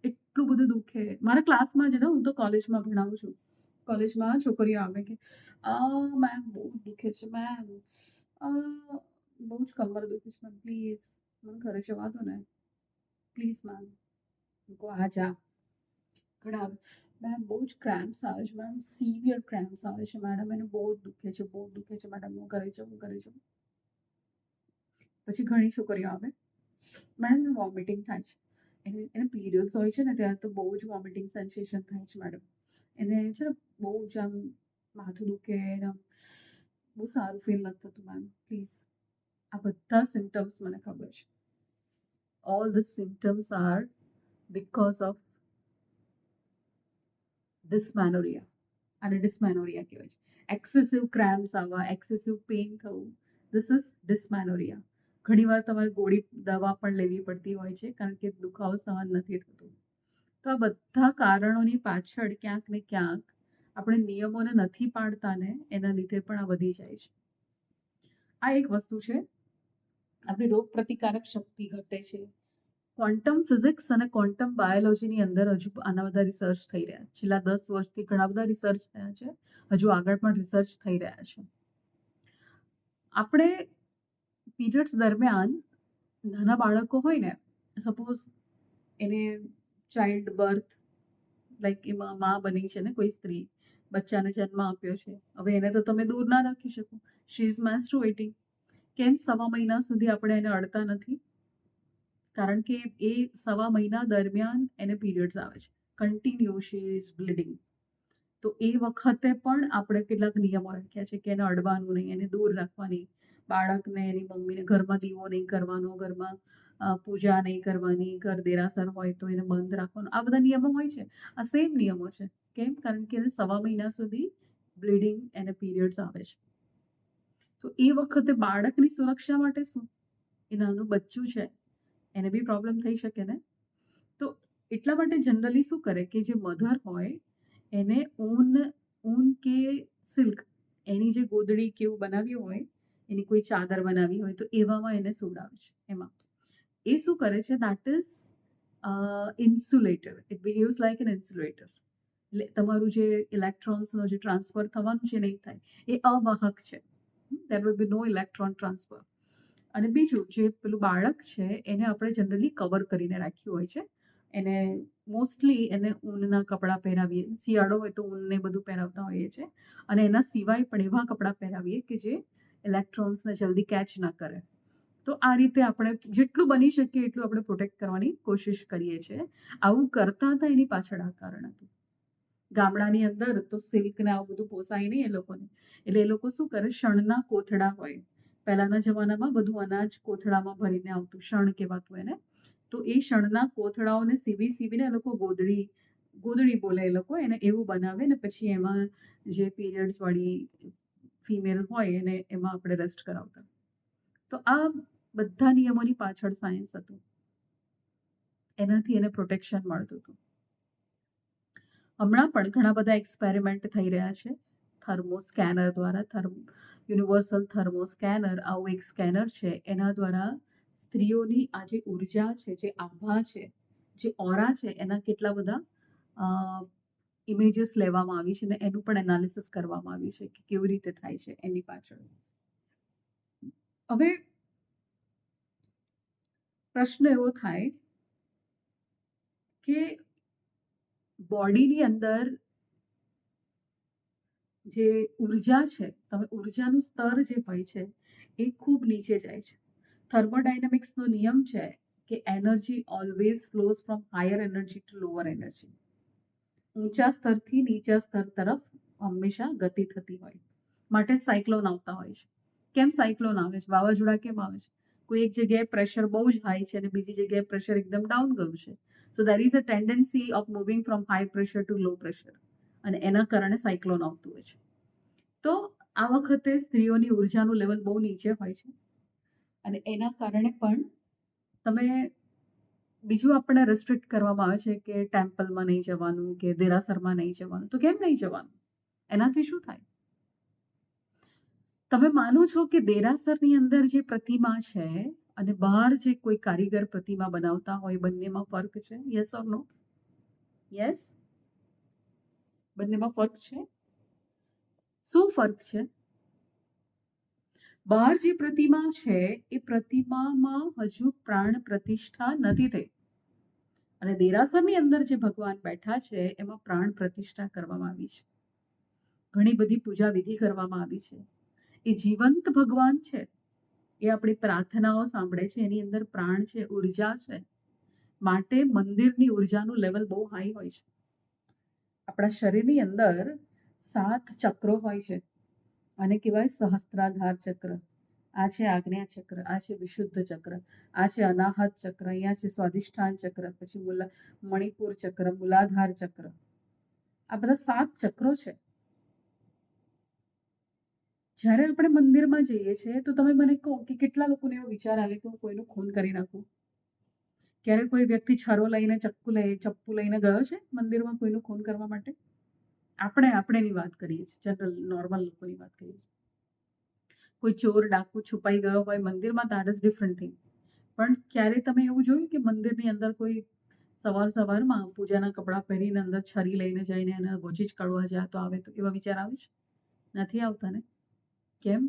એટલું બધું દુખે. મારા ક્લાસમાં છે ને, હું તો કોલેજમાં ભણાવું છું, કોલેજમાં છોકરીઓ આવે કે મેમ બહુ દુખે છે, મેમ બહુ જ કમર દુખે છે, મેમ પ્લીઝ મને ઘરે જવા દો ને, પ્લીઝ મેમ. આ જા ઘણા મેમ બહુ જ ક્રેમ્પ્સ આવે છે, મેમ સિવિયર ક્રેમ્પ્સ આવે છે મેડમ, એને બહુ જ દુખે છે, બહુ દુખે છે મેડમ, હું ઘરે જાઉં, ઘરે જાઉં. પછી ઘણી છોકરીઓ આવે, મેડમ ને વોમિટિંગ થાય છે. એને પીરિયડ્સ હોય છે ને ત્યારે તો બહુ જ વોમિટિંગ સેન્સેશન થાય છે મેડમ. એને છે ને બહુ જ આમ માથું દુખે ને બહુ સારું ફીલ નથી થતું મેમ, પ્લીઝ. આ બધા સિમ્ટમ્સ મને ખબર છે. All the symptoms are because of dysmenorrhoea. અને ડિસ્મેનોરિયા કહેવાય છે. એક્સેસિવ ક્રેમ્પ્સ આવવા, એક્સેસિવ પેઇન થવું, ધીસ ઇઝ ડિસ્મેનોરિયા. ઘણીવાર તમારે ગોળી દવા પણ લેવી પડતી હોય છે કારણ કે દુખાવો સહન નથી થતો. તો આ બધા કારણોની પાછળ ક્યાંક ને ક્યાંક આપણે નિયમોને નથી પાડતા ને એના લીધે પણ આ વધી જાય છે. આ એક વસ્તુ છે. આપણી રોગ પ્રતિકારક શક્તિ ઘટે છે. ક્વોન્ટમ ફિઝિક્સ અને ક્વોન્ટમ બાયોલોજીની અંદર હજુ આના બધા રિસર્ચ થઈ રહ્યા છે. છેલ્લા 10 વર્ષથી ઘણા બધા રિસર્ચ થયા છે, હજુ આગળ પણ રિસર્ચ થઈ રહ્યા છે. આપણે પીરિયડ્સ દરમિયાન નાના બાળકો હોય ને, સપોઝ એને ચાઇલ્ડ બર્થ, લાઈક એમાં મા બની છે ને કોઈ સ્ત્રી, બચ્ચાને જન્મ આપ્યો છે, હવે એને તો તમે દૂર ના રાખી શકો. She is menstruating. કેમ 1.5 મહિના સુધી આપણે એને અડતા નથી? કારણ કે એ 1.5 મહિના દરમિયાન એને પીરિયડ્સ આવે છે, કન્ટિન્યુ શી ઇઝ બ્લીડિંગ. તો એ વખતે પણ આપણે કેટલાક નિયમો રાખ્યા છે કે એને અડવાનું નહીં, એને દૂર રાખવાની, બાળકને એની મમ્મીને ઘરમાં દીવો નહીં કરવાનો, ઘરમાં પૂજા નહીં કરવાની, ઘર દેરાસર હોય તો એને બંધ રાખવાનું, આ બધા નિયમો હોય છે. આ સેમ નિયમો છે. કેમ? કારણ કે એને 1.5 મહિના સુધી બ્લીડિંગ, એને પીરિયડ્સ આવે છે. તો એ વખતે બાળકની સુરક્ષા માટે શું? એ નાનું બચ્ચું છે, એને બી પ્રોબ્લેમ થઈ શકે ને. તો એટલા માટે જનરલી શું કરે કે જે મધર હોય એને ઊન કે સિલ્ક, એની જે ગોદડી કેવું બનાવ્યું હોય, એની કોઈ ચાદર બનાવી હોય તો એવામાં એને સુવડાવે છે. એમાં એ શું કરે છે, that is insulator. It બિહેવ્સ like an insulator. એટલે તમારું જે ઇલેક્ટ્રોન્સનો જે ટ્રાન્સફર થવાનું છે નહીં થાય, એ અવાહક છે. There will be no electron transfer. અને બીજું, જે પેલું બાળક છે એને આપણે જનરલી કવર કરીને રાખ્યું હોય છે. એને મોસ્ટલી એને ઊનના કપડાં પહેરાવીએ, શિયાળો હોય તો ઊનને બધું પહેરાવતા હોઈએ છીએ, અને એના સિવાય પણ એવા કપડાં પહેરાવીએ કે જે ઇલેક્ટ્રોન્સને જલ્દી કેચ ના કરે. તો આ રીતે આપણે જેટલું બની શકીએ એટલું આપણે પ્રોટેક્ટ કરવાની કોશિશ કરીએ છીએ. આવું કરતા હતા એની પાછળ આ કારણ હતું. ગામડાની અંદર તો સિલ્કને આવું બધું પોસાય નહીં એ લોકોને, એટલે એ લોકો શું કરે, શણના કોથળા હોય. પહેલાના જમાનામાં બધું અનાજ કોથળામાં ભરીને આવતું, શણ કહેવાતું એને. તો એ શણના કોથળાઓને સીવીને એ લોકો ગોદડી બોલે એ લોકો, એને એવું બનાવે ને પછી એમાં જે પીરિયડ્સ વાળી ફિમેલ હોય એને એમાં આપણે રેસ્ટ કરાવતા. તો આ બધા નિયમોની પાછળ સાયન્સ હતું. એનાથી એને પ્રોટેક્શન મળતું હતું. હમણાં પણ ઘણા બધા એક્સપેરિમેન્ટ થઈ રહ્યા છે થર્મોસ્કેનર દ્વારા. યુનિવર્સલ થર્મોસ્કેનર આવું એક સ્કેનર છે, એના દ્વારા સ્ત્રીઓની આ જે ઉર્જા છે, જે આભા છે, જે ઓરા છે, એના કેટલા બધા ઇમેજીસ લેવામાં આવી છે ને એનું પણ એનાલિસિસ કરવામાં આવ્યું છે કે કેવી રીતે થાય છે એની પાછળ. હવે પ્રશ્ન એવો થાય કે બોડીની અંદર જે ઉર્જા છે, તમે ઉર્જાનું સ્તર જે હોય છે એ ખૂબ નીચે જાય છે. થર્મોડાયનેમિક્સનો નિયમ છે કે energy always flows from higher energy to lower energy. ઊંચા સ્તરથી નીચા સ્તર તરફ હંમેશા ગતિ થતી હોય. માટે સાયક્લોન આવતા હોય છે. કેમ સાયક્લોન આવે છે? વાવાઝોડા કેમ આવે છે? કોઈ એક જગ્યાએ પ્રેશર બહુ જ હાઈ છે અને બીજી જગ્યાએ પ્રેશર એકદમ ડાઉન ગયું છે. So there is a tendency of moving from high pressure to low pressure, અને એના કારણે સાયક્લોન આવતું હોય છે. તો આ વખતે સ્ત્રીઓની ઉર્જાનું લેવલ બહુ નીચે હોય છે, અને એના કારણે પણ તમે બીજું આપણને રેસ્ટ્રિક્ટ કરવામાં આવે છે કે ટેમ્પલમાં નહીં જવાનું કે દેરાસરમાં નહીં જવાનું. તો કેમ નહીં જવાનું? એનાથી શું થાય? તમે માનો છો કે દેરાસરની અંદર જે પ્રતિમા છે અને બહાર જે કોઈ કારીગર પ્રતિમા બનાવતા હોય, બંનેમાં ફર્ક છે? Yes or no? યસ, બંનેમાં ફર્ક છે. શું ફર્ક છે? બહાર જે પ્રતિમા છે એ પ્રતિમામાં હજુ પ્રાણ પ્રતિષ્ઠા નથી થઈ, અને દેરાસરની અંદર જે ભગવાન બેઠા છે એમાં પ્રાણ પ્રતિષ્ઠા કરવામાં આવી છે. ઘણી બધી પૂજા વિધિ કરવામાં આવી છે. એ જીવંત ભગવાન છે. એ આપણી પ્રાર્થનાઓ સાંભળે છે, એની અંદર પ્રાણ છે, ઉર્જા છે. માટે મંદિરની ઉર્જાનું લેવલ બહુ હાઈ હોય છે. આપણા શરીરની અંદર 7 ચક્રો હોય છે, આને કહેવાય સહસ્ત્રાધાર ચક્ર. આ છે આજ્ઞા ચક્ર, આ છે વિશુદ્ધ ચક્ર, આ છે અનાહત ચક્ર, અહીંયા છે સ્વાધિષ્ઠાન ચક્ર, પછી મણિપુર ચક્ર, મૂલાધાર ચક્ર. આ બધા 7 ચક્રો છે. જ્યારે આપણે મંદિરમાં જઈએ છીએ તો તમે મને કહો કે કેટલા લોકોને એવો વિચાર આવે કે હું કોઈનું ખૂન કરી નાખું? ક્યારે કોઈ વ્યક્તિ છરો લઈને ચપ્પુ લઈને ગયો છે મંદિરમાં કોઈનું ખૂન કરવા માટે? આપણેની વાત કરીએ છીએ, જનરલ નોર્મલ લોકોની વાત કરીએ છીએ. કોઈ ચોર ડાકુ છુપાઈ ગયો હોય મંદિરમાં, દેટ ઇઝ ડિફરન્ટ થિંગ. પણ ક્યારે તમે એવું જોયું કે મંદિરની અંદર કોઈ સવારમાં પૂજાના કપડાં પહેરીને અંદર છરી લઈને જઈને એને ગોચી જ કાઢવા જાય તો આવે? તો એવા વિચાર આવે છે? નથી આવતા ને. કેમ?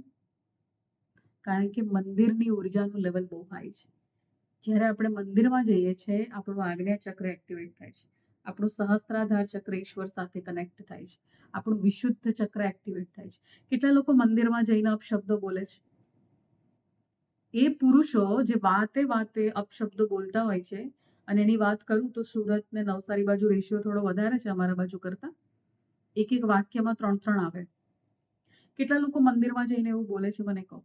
કારણ કે મંદિરની ઉર્જાનું લેવલ બહુ હાઈ છે. જ્યારે આપણે મંદિરમાં જઈએ છીએ આપણું આજ્ઞા ચક્ર એક્ટિવેટ થાય છે, આપણું સહસ્ત્રાધાર ચક્ર ઈશ્વર સાથે કનેક્ટ થાય છે, આપણું વિશુદ્ધ ચક્ર એક્ટિવેટ થાય છે. કેટલા લોકો મંદિરમાં જઈને અપશબ્દો બોલે છે? એ પુરુષો જે વાતે વાતે અપશબ્દો બોલતા હોય છે, અને એની વાત કરું તો સુરત ને નવસારી બાજુ રેશિયો થોડો વધારે છે અમારા બાજુ કરતા. એક એક વાક્યમાં 3-3 આવે. કેટલા લોકો મંદિરમાં જઈને એવું બોલે છે મને કહો?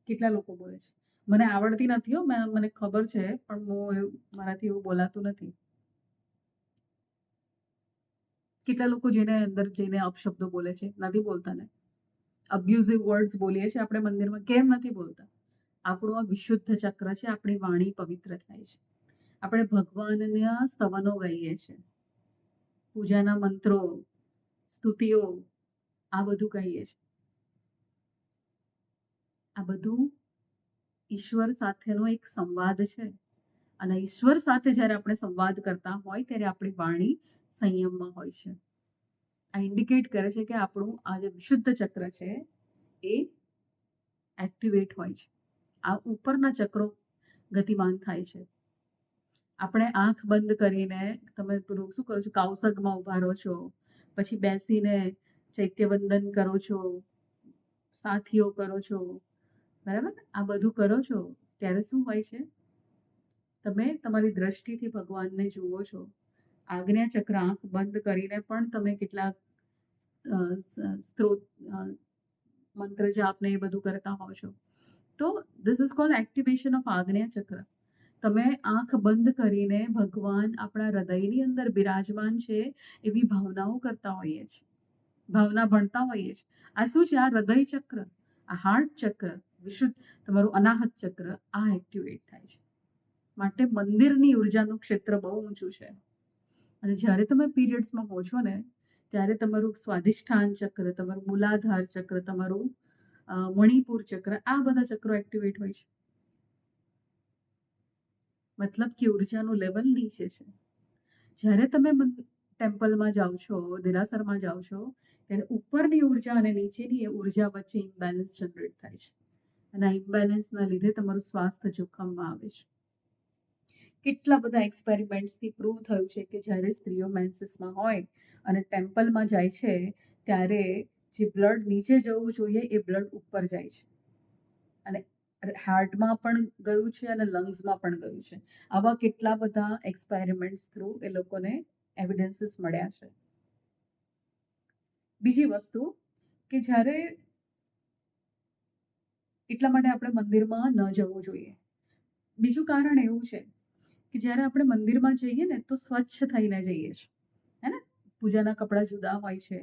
કેટલા લોકો બોલે છે? મને આવડતી નથી હો, મને ખબર છે, પણ મારાથી એવું બોલાતું નથી. કેટલા લોકો જેને અંદર જઈને અપશબ્દો બોલે છે? નથી બોલતા ને. અબ્યુઝિવ વર્ડ્સ બોલીએ છીએ આપણે મંદિરમાં, કેમ નથી બોલતા? આપણું આ વિશુદ્ધ ચક્ર છે, આપણી વાણી પવિત્ર થાય છે. આપણે ભગવાનના સ્તવનો ગાઈએ છીએ, પૂજાના મંત્રો, સ્તુતિઓ, આ બધું કહીએ છીએ. આ બધું ઈશ્વર સાથેનો એક સંવાદ છે, અને ઈશ્વર સાથે જ્યારે આપણે સંવાદ કરતા હોય ત્યારે આપણી વાણી સંયમમાં હોય છે. આ ઇન્ડિકેટ કરે છે કે આપણું આ જે વિશુદ્ધ ચક્ર છે એ એક્ટિવેટ હોય છે. આ ઉપરના ચક્રો ગતિમાન થાય છે. આપણે આંખ બંધ કરીને, તમે પેલું શું કરો છો, કાવસગમાં ઊભા રહો છો, પછી બેસીને ચૈત્યવંદન કરો છો, સાથીઓ કરો છો, બરાબર? આ બધું કરો છો ત્યારે શું હોય છે? તમે તમારી દ્રષ્ટિથી ભગવાનને જુઓ છો. આજ્ઞા ચક્ર આંખ બંધ કરીને પણ તમે કેટલાક સ્ત્રોત મંત્ર જાપ ને એ બધું કરતા હોવ છો. તો this is called activation of આજ્ઞા ચક્ર. તમે આંખ બંધ કરીને ભગવાન આપણા હૃદયની અંદર બિરાજમાન છે એવી ભાવનાઓ કરતા હોઈએ છીએ, ભાવના ભણતા હોઈએ છીએ. આ શું છે? આ હૃદય ચક્ર, આ હાર્ટ ચક્ર, વિશુદ્ધ તમારું અનાહત ચક્ર આ એક્ટિવેટ થાય છે. માટે મંદિરની ઉર્જાનું ક્ષેત્ર બહુ ઊંચું છે. અને જ્યારે તમે પીરિયડ્સમાં હો છો ને ત્યારે તમારું સ્વાધિષ્ઠાન ચક્ર, તમારું મૂલાધાર ચક્ર, તમારું મણિપુર ચક્ર, આ બધા ચક્રો એક્ટિવેટ હોય છે. મતલબ કે ઉર્જાનું લેવલ નીચે છે. જ્યારે તમે ટેમ્પલમાં જાઓ છો, દેરાસરમાં જાઓ છો, ત્યારે ઉપરની ઉર્જા અને નીચેની ઉર્જા વચ્ચે ઇમ્બેલેન્સ જનરેટ થાય છે, અને આ ઇમ્બેલેન્સના લીધે તમારું સ્વાસ્થ્ય જોખમમાં આવે છે. કેટલા બધા એક્સપેરિમેન્ટ્સથી પ્રૂવ થયું છે કે જ્યારે સ્ત્રીઓ મેન્સીસમાં હોય અને ટેમ્પલમાં જાય છે ત્યારે જે બ્લડ નીચે જવું જોઈએ એ બ્લડ ઉપર જાય છે, અને હાર્ટમાં પણ ગયું છે અને લંગ્સમાં પણ ગયું છે. આવા કેટલા બધા એક્સપેરિમેન્ટ્સ થ્રુ એ લોકોને એવિડન્સીસ મળ્યા છે. બીજી વસ્તુ કે જ્યારે એટલા માટે આપણે મંદિરમાં ન જવું જોઈએ. બીજું કારણ એવું છે કે જ્યારે આપણે મંદિરમાં જઈએ ને તો સ્વચ્છ થઈને જઈએ છીએ, હે ને? પૂજાના કપડાં જુદા હોય છે,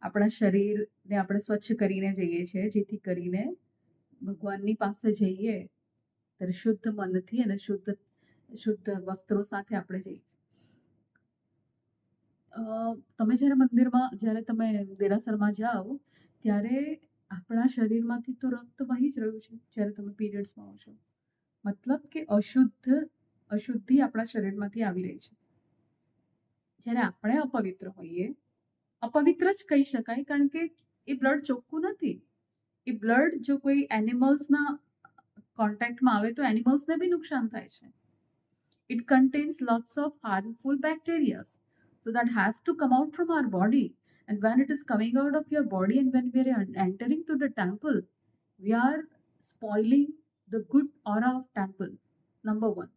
આપણા શરીરને આપણે સ્વચ્છ કરીને જઈએ છીએ, જેથી કરીને ભગવાનની પાસે જઈએ ત્યારે શુદ્ધ મનથી અને શુદ્ધ વસ્ત્રો સાથે આપણે જઈએ. તમે જ્યારે તમે દેરાસરમાં જાઓ ત્યારે આપણા શરીરમાંથી તો રક્ત વહી જ રહ્યું છે જ્યારે તમે પીરિયડ્સમાં હો છો. મતલબ કે અશુદ્ધિ આપણા શરીરમાંથી આવી રહી છે. જ્યારે આપણે અપવિત્ર હોઈએ, અપવિત્ર જ કહી શકાય, કારણ કે એ બ્લડ ચોખ્ખું નથી. એ બ્લડ જો કોઈ એનિમલ્સના કોન્ટેક્ટમાં આવે તો એનિમલ્સને બી નુકસાન થાય છે. It contains lots of harmful bacteria. So that has to come out from our body. And when it is coming out of your body and when we are entering to the temple, we are spoiling the good aura of temple, number one.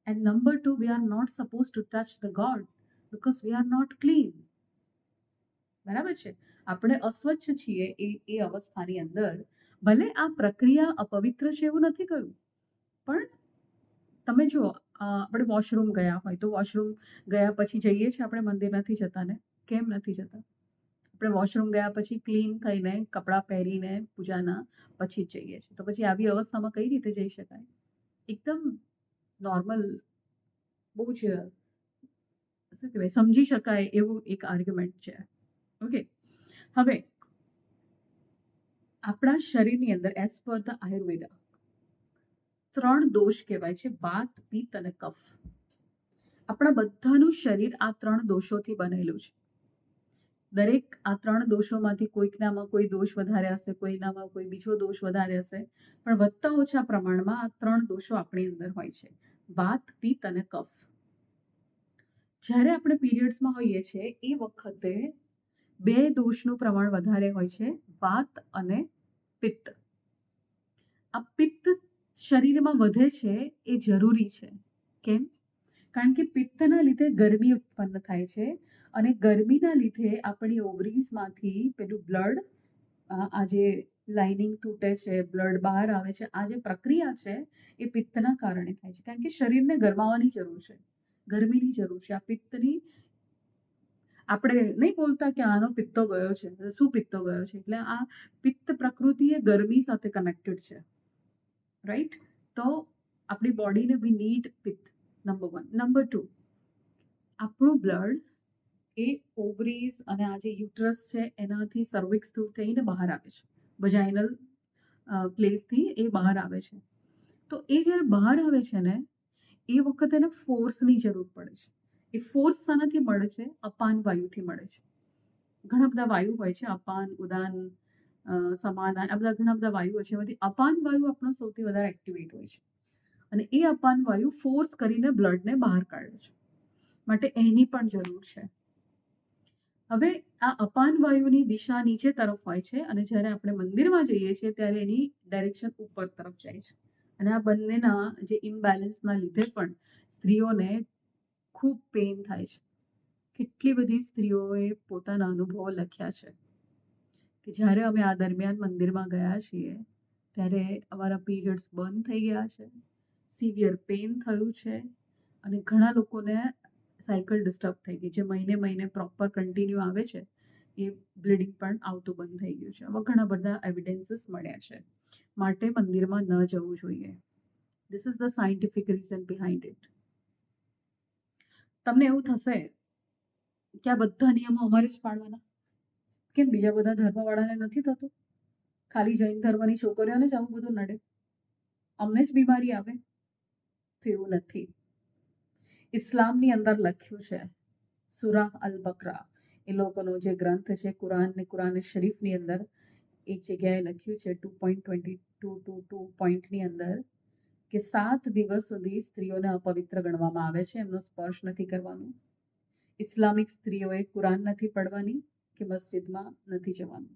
And number two, we are not supposed to touch the God because we are not clean. બરાબર છે? આપણે અસ્વચ્છ છીએ એ અવસ્થાની અંદર. ભલે આ પ્રક્રિયા અપવિત્ર છે એવું નથી કહ્યું, પણ તમે જુઓ, આપણે વોશરૂમ ગયા હોય તો વોશરૂમ ગયા પછી જઈએ છીએ આપણે મંદિર નથી જતા ને? કેમ નથી જતા? આપણે વોશરૂમ ગયા પછી ક્લીન થઈને કપડાં પહેરીને પૂજાના પછી જ જઈએ છીએ. તો પછી આવી અવસ્થામાં કઈ રીતે જઈ શકાય? એકદમ નોર્મલ, બહુ જ શું કહેવાય, સમજી શકાય એવું એક આર્ગ્યુમેન્ટ છે. ઓકે, હવે આપણા શરીરની અંદર એઝ પર ધ આયુર્વેદા 3 દોષ કહેવાય છે: વાત, પિત્ત અને કફ. આપણા બધાનું શરીર આ 3 દોષોથી બનેલું છે. દરેક આ 3 દોષોમાંથી કોઈકનામાં કોઈ દોષ વધારે હશે, કોઈનામાં કોઈ બીજો દોષ વધારે હશે, પણ વધતા ઓછા પ્રમાણમાં આ 3 દોષો આપણી અંદર હોય છે: વાત, પિત્ત અને કફ. જ્યારે આપણે પીરિયડ્સમાં હોઈએ છીએ એ વખતે 2 દોષનું પ્રમાણ વધારે હોય છે: વાત અને પિત્ત. આ પિત્ત શરીરમાં વધે છે એ જરૂરી છે. કેમ? કારણ કે પિત્તના લીધે ગરમી ઉત્પન્ન થાય છે અને ગરમીના લીધે આપણી ઓવરીઝમાંથી પેલું બ્લડ, આ જે લાઇનિંગ તૂટે છે, બ્લડ બહાર આવે છે, આ જે પ્રક્રિયા છે એ પિત્તના કારણે થાય છે. કારણ કે શરીરને ગરમાવાની જરૂર છે, ગરમીની જરૂર છે. આ પિત્તની આપણે નહીં બોલતા કે આનો પિત્તો ગયો છે, શું પિત્તો ગયો છે, એટલે આ પિત્ત પ્રકૃતિ એ ગરમી સાથે કનેક્ટેડ છે, રાઈટ? તો આપણી બોડીને વી નીડ પિત્ત, નંબર 1. નંબર 2, આપણું બ્લડ એ ઓવરીઝ અને આ જે યુટ્રસ છે એનાથી સર્વિક્સ થ્રુ થઈને બહાર આવે છે, વજાઇનલ પ્લેસથી એ બહાર આવે છે. તો એ જ્યારે બહાર આવે છે ને એ વખતે એને ફોર્સની જરૂર પડે છે. એ ફોર્સ શાનાથી મળે છે? અપાન વાયુથી મળે છે. ઘણા બધા વાયુ હોય છે, અપાન, ઉદાન, સમાન, આ બધા ઘણા બધા વાયુ હોય છે. એમાંથી અપાન વાયુ આપણો સૌથી વધારે એક્ટિવેટ હોય છે અને એ અપાન વાયુ ફોર્સ કરીને બ્લડને બહાર કાઢે છે, માટે એની પણ જરૂર છે. હવે આ અપાન વાયુની દિશા નીચે તરફ હોય છે અને જ્યારે આપણે મંદિરમાં જઈએ છીએ ત્યારે એની ડાયરેક્શન ઉપર તરફ જાય છે. અને આ બંનેના જે ઇમ્બેલેન્સના લીધે પણ સ્ત્રીઓને ખૂબ પેઇન થાય છે. કેટલી બધી સ્ત્રીઓએ પોતાના અનુભવો લખ્યા છે કે જ્યારે અમે આ દરમિયાન મંદિરમાં ગયા છીએ ત્યારે અમારા પીરિયડ્સ બંધ થઈ ગયા છે, સિવિયર પેઇન થયું છે અને ઘણા લોકોને સાયકલ ડિસ્ટર્બ થઈ ગઈ. જે મહિને પ્રોપર કન્ટિન્યુ આવે છે એ બ્લીડિંગ પણ આવતું બંધ થઈ ગયું છે. આવા ઘણા બધા એવિડન્સીસ મળ્યા છે. માટે મંદિરમાં ન જવું જોઈએ. This is the scientific reason behind it. તમને એવું થશે કે આ બધા નિયમો અમારે જ પાળવાના, કેમ બીજા બધા ધર્મવાળાને નથી થતું? ખાલી જૈન ધર્મની છોકરીઓને જ આવું બધું નડે, અમને જ બીમારી આવે? તો એવું નથી. ઇસ્લામની અંદર લખ્યું છે, સુરાહ અલ બકરા, એ લોકોનો જે ગ્રંથ છે કુરાન ને કુરાન શરીફની અંદર એક જગ્યાએ લખ્યું છે 2.22 પોઈન્ટની અંદર કે 7 દિવસ સુધી સ્ત્રીઓને અપવિત્ર ગણવામાં આવે છે, એમનો સ્પર્શ નથી કરવાનું. ઇસ્લામિક સ્ત્રીઓએ કુરાન નથી પઢવાની કે મસ્જિદમાં નથી જવાનું.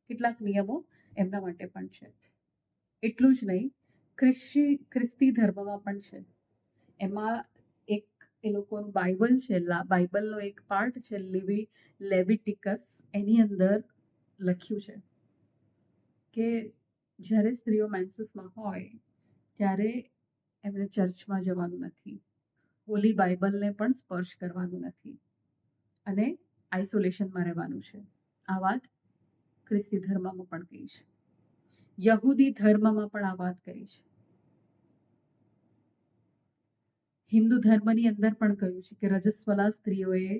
કેટલાક નિયમો એમના માટે પણ છે. એટલું જ નહીં, ખ્રિસ્તી ધર્મમાં પણ છે. એમાં એક એ લોકોનું બાઇબલ છે, બાઇબલનો એક પાર્ટ છે લેવિટિકસ, એની અંદર લખ્યું છે કે જ્યારે સ્ત્રીઓ મેન્સીસમાં હોય ત્યારે એમણે ચર્ચમાં જવાનું નથી, હોલી બાઇબલને પણ સ્પર્શ કરવાનું નથી અને આઇસોલેશનમાં રહેવાનું છે. આ વાત ખ્રિસ્તી ધર્મમાં પણ કહી છે, યહૂદી ધર્મમાં પણ આ વાત કરી છે, હિન્દુ ધર્મની અંદર પણ કહ્યું છે કે રજસ્વલા સ્ત્રીઓએ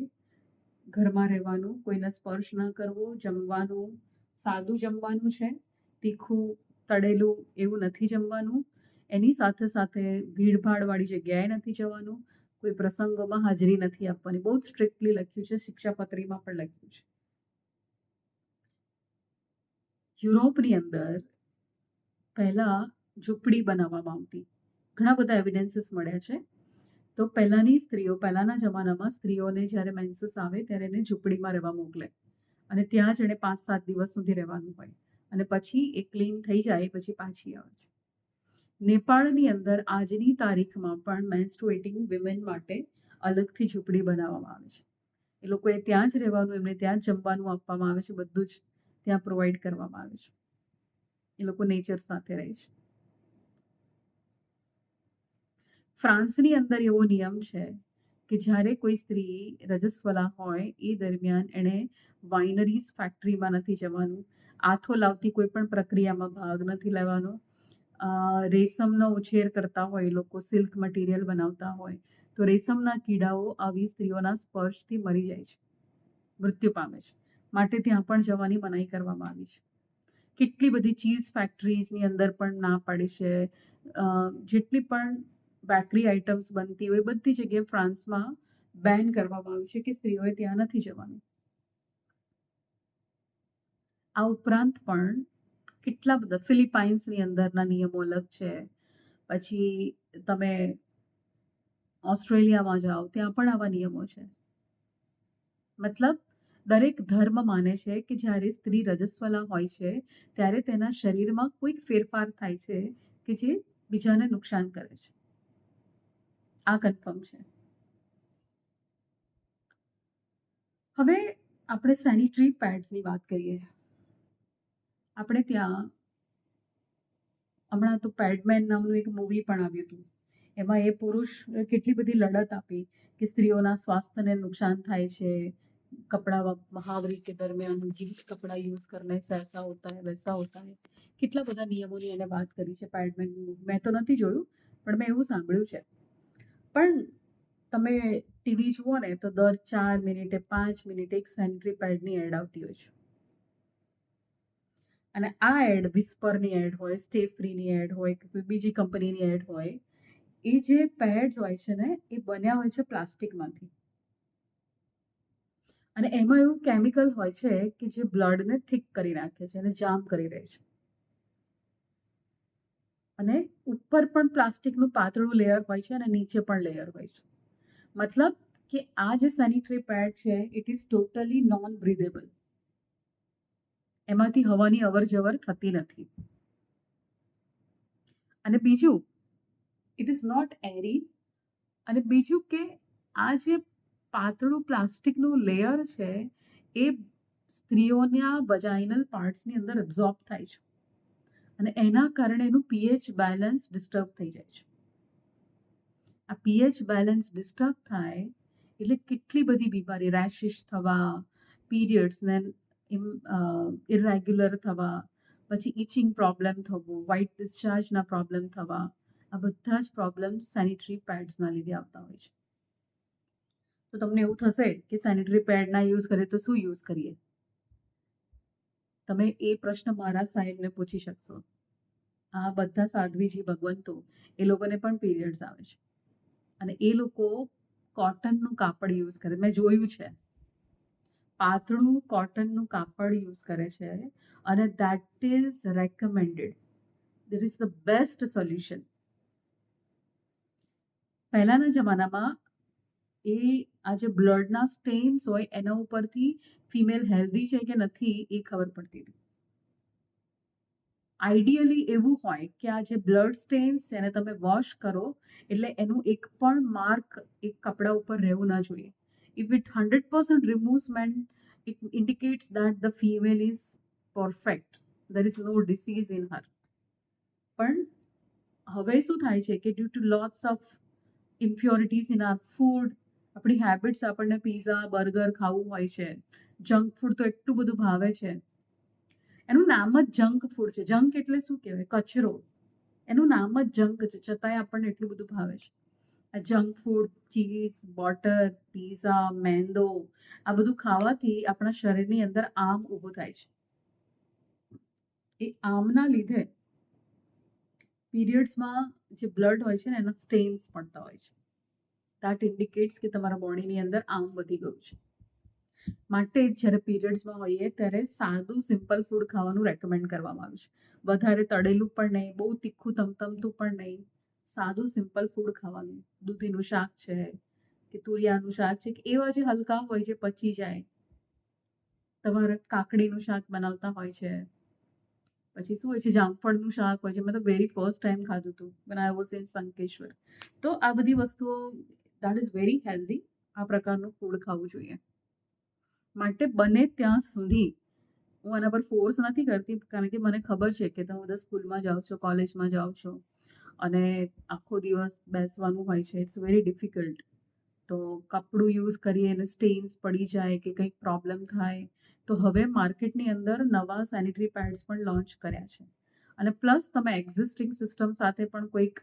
ઘરમાં રહેવાનું, કોઈને સ્પર્શ ન કરવો, જમવાનું સાદું જમવાનું છે, તીખું તળેલું એવું નથી જમવાનું, એની સાથે સાથે ભીડભાડવાળી જગ્યાએ નથી જવાનું, કોઈ પ્રસંગોમાં હાજરી નથી આપવાની. બહુ જ સ્ટ્રિક્ટલી લખ્યું છે, શિક્ષાપત્રીમાં પણ લખ્યું છે. યુરોપની અંદર પહેલા ઝૂંપડી બનાવવામાં આવતી, ઘણા બધા એવિડન્સીસ મળ્યા છે. તો પહેલાંની સ્ત્રીઓ, પહેલાંના જમાનામાં સ્ત્રીઓને જ્યારે મેન્સીસ આવે ત્યારે એને ઝૂંપડીમાં રહેવા મોકલે અને ત્યાં જ એણે 5-7 દિવસ સુધી રહેવાનું હોય અને પછી એ ક્લીન થઈ જાય પછી પાછી આવે છે. નેપાળની અંદર આજની તારીખમાં પણ મેન્સ્ટ્રુએટિંગ વિમેન માટે અલગથી ઝૂંપડી બનાવવામાં આવે છે. એ લોકોએ ત્યાં જ રહેવાનું, એમને ત્યાં જ જમવાનું આપવામાં આવે છે, બધું જ ત્યાં પ્રોવાઈડ કરવામાં આવે છે. એ લોકો નેચર સાથે રહે છે. ફ્રાન્સની અંદર એવો નિયમ છે કે જ્યારે કોઈ સ્ત્રી રજસ્વલા હોય એ દરમિયાન એણે વાઇનરીઝ ફેક્ટરીમાં નથી જવાનું, આથો લાવતી કોઈ પણ પ્રક્રિયામાં ભાગ નથી લેવાનો. રેશમનો ઉછેર કરતા હોય એ લોકો, સિલ્ક મટીરિયલ બનાવતા હોય તો રેશમના કીડાઓ આવી સ્ત્રીઓના સ્પર્શથી મરી જાય છે, મૃત્યુ પામે છે, માટે ત્યાં પણ જવાની મનાઈ કરવામાં આવી છે. કેટલી બધી ચીઝ ફેક્ટરીઝની અંદર પણ ના પાડી છે. જેટલી પણ બેકરી આઇટમ્સ બનતી હોય બધી જગ્યાએ ફ્રાન્સમાં બેન કરવામાં આવ્યું છે કે સ્ત્રીઓએ ત્યાં નથી જવાનું. આ ઉપરાંત પણ કેટલા બધા ફિલિપાઇન્સની અંદરના નિયમો અલગ છે. પછી તમે ઓસ્ટ્રેલિયામાં જાઓ ત્યાં પણ આવા નિયમો છે. મતલબ દરેક ધર્મ માને છે કે જ્યારે સ્ત્રી રજસ્વલા હોય છે ત્યારે તેના શરીરમાં કોઈક ફેરફાર થાય છે કે જે બીજાને નુકસાન કરે છે. આ કન્ફર્મ છે. હવે આપણે સેનિટરી પેડ્સની વાત કરીએ. આપણે ત્યાં હમણાં તો પેડમેન નામનું એક મૂવી પણ આવ્યું હતું. એમાં એ પુરુષ કેટલી બધી લડત આપી કે સ્ત્રીઓના સ્વાસ્થ્યને નુકસાન થાય છે. कपड़ा महावरी के दरमियान जीन्स कपड़ा यूज करने से ऐसा होता है वैसा होता है. કેટલા બધા નિયમોની એને વાત કરી છે પેડમેન. મેં તો નથી જોયું પણ મેં એવું સાંભળ્યું છે. પણ તમે ટીવી જુઓ ને તો દર 4 મિનિટે 5 મિનિટે એક સેનિટરી પેડની એડ આવતી હોય છે. અને આ એડ વિસ્પરની એડ હોય, સ્ટે ફ્રીની એડ હોય કે કોઈ બીજી કંપનીની એડ હોય, એ જે પેડ્સ હોય છે ને એ બન્યા હોય છે પ્લાસ્ટિકમાંથી. અને એમાં એવું કેમિકલ હોય છે કે જે બ્લડને થિક કરી નાખે છે અને જામ કરી રહે છે. અને ઉપર પણ પ્લાસ્ટિકનું પાતળું લેયર હોય છે અને નીચે પણ લેયર હોય છે. મતલબ કે આ જે સેનિટરી પેડ છે ઇટ ઇઝ ટોટલી નોન બ્રીધેબલ. એમાંથી હવાની અવર જવર થતી નથી. અને બીજું ઇટ ઇઝ નોટ એરી. અને બીજું કે આ જે પાતળું પ્લાસ્ટિકનું લેયર છે એ સ્ત્રીઓના વજાઇનલ પાર્ટ્સની અંદર એબ્ઝોર્બ થાય છે અને એના કારણે એનું પીએચ બેલેન્સ ડિસ્ટર્બ થઈ જાય છે. આ પીએચ બેલેન્સ ડિસ્ટર્બ થાય એટલે કેટલી બધી બીમારી, રેશિસ થવા, પીરિયડ્સને ઇરેગ્યુલર થવા, પછી ઇચિંગ પ્રોબ્લેમ થવું, વ્હાઇટ ડિસ્ચાર્જના પ્રોબ્લેમ થવા, આ બધા જ પ્રોબ્લેમ સેનિટરી પેડ્સના લીધે આવતા હોય છે. તો તમને એવું થશે કે સેનિટરી પેડ ના યુઝ કરીએ તો શું યુઝ કરીએ? તમે એ પ્રશ્ન મારા સાહેબને પૂછી શકશો. આ બધા સાધ્વીજી ભગવંતો એ લોકોને પણ પીરિયડ્સ આવે છે અને એ લોકો કોટનનું કાપડ યુઝ કરે. મેં જોયું છે, પાતળું કોટનનું કાપડ યુઝ કરે છે અને that is recommended. That is the best solution. પહેલાના જમાનામાં એ આ જે બ્લડના સ્ટેન્સ હોય એના ઉપરથી ફિમેલ હેલ્ધી છે કે નથી એ ખબર પડતી હતી. આઈડિયલી એવું હોય કે આ જે બ્લડ સ્ટેન્સ છે એને તમે વોશ કરો એટલે એનું એક પણ માર્ક એક કપડા ઉપર રહેવું ના જોઈએ. If it 100% removes man it indicates that the female is perfect. There is no disease in her. પણ હવે શું થાય છે કે due to lots of impurities in our food, આપણી હેબિટ્સ, આપણને પીઝા બર્ગર ખાવું હોય છે, જંક ફૂડ તો એટલું બધું ભાવે છે. એનું નામ જ જંક ફૂડ છે. જંક એટલે શું કહેવાય? કચરો. એનું નામ જ જંક છે છતાંય આપણને એટલું બધું ભાવે છે. આ junk food, cheese, butter, pizza, મેંદો, આ બધું ખાવાથી આપણા શરીરની અંદર આમ ઊભું થાય છે. એ આમના લીધે પીરિયડ્સમાં જે બ્લડ હોય છે ને એના સ્ટેન્સ પડતા હોય છે. દેટ ઇન્ડિકેટ્સ કે તમારા બોડીની અંદર આમ વધી ગયું છે. માટે જ્યારે પીરિયડ્સમાં હોઈએ ત્યારે સાદું સિમ્પલ ફૂડ ખાવાનું રેકમેન્ડ કરવામાં આવ્યું છે. વધારે તળેલું પણ નહીં, બહુ તીખું તમતમતું પણ નહીં. સાદું સિમ્પલ ફૂડ ખાવાનું. દૂધીનું શાક છે કે તુરિયાનું શાક છે કે એવા જે હલકા હોય જે પચી જાય. તમારે કાકડીનું શાક બનાવતા હોય છે, પછી શું હોય છે જામફળનું શાક હોય છે. મેં તો વેરી ફર્સ્ટ ટાઈમ ખાધું હતું when I was in Sankeshwar. તો આ બધી વસ્તુઓ દેટ ઇઝ વેરી હેલ્ધી. આ પ્રકારનું ફૂડ ખાવું જોઈએ. માટે બને ત્યાં સુધી હું આના પર ફોર્સ નથી કરતી કારણ કે મને ખબર છે કે તમે બધા સ્કૂલમાં જાઓ છો, કોલેજમાં જાઓ છો અને આખો દિવસ બેસવાનું હોય છે. It's very difficult. તો કપડું યુઝ કરીએ અને સ્ટેન્સ પડી જાય કે કંઈક પ્રોબ્લેમ થાય તો હવે માર્કેટની અંદર નવા સેનિટરી પેડ્સ પણ લોન્ચ કર્યા છે. અને પ્લસ તમે એક્ઝિસ્ટિંગ સિસ્ટમ સાથે પણ કોઈક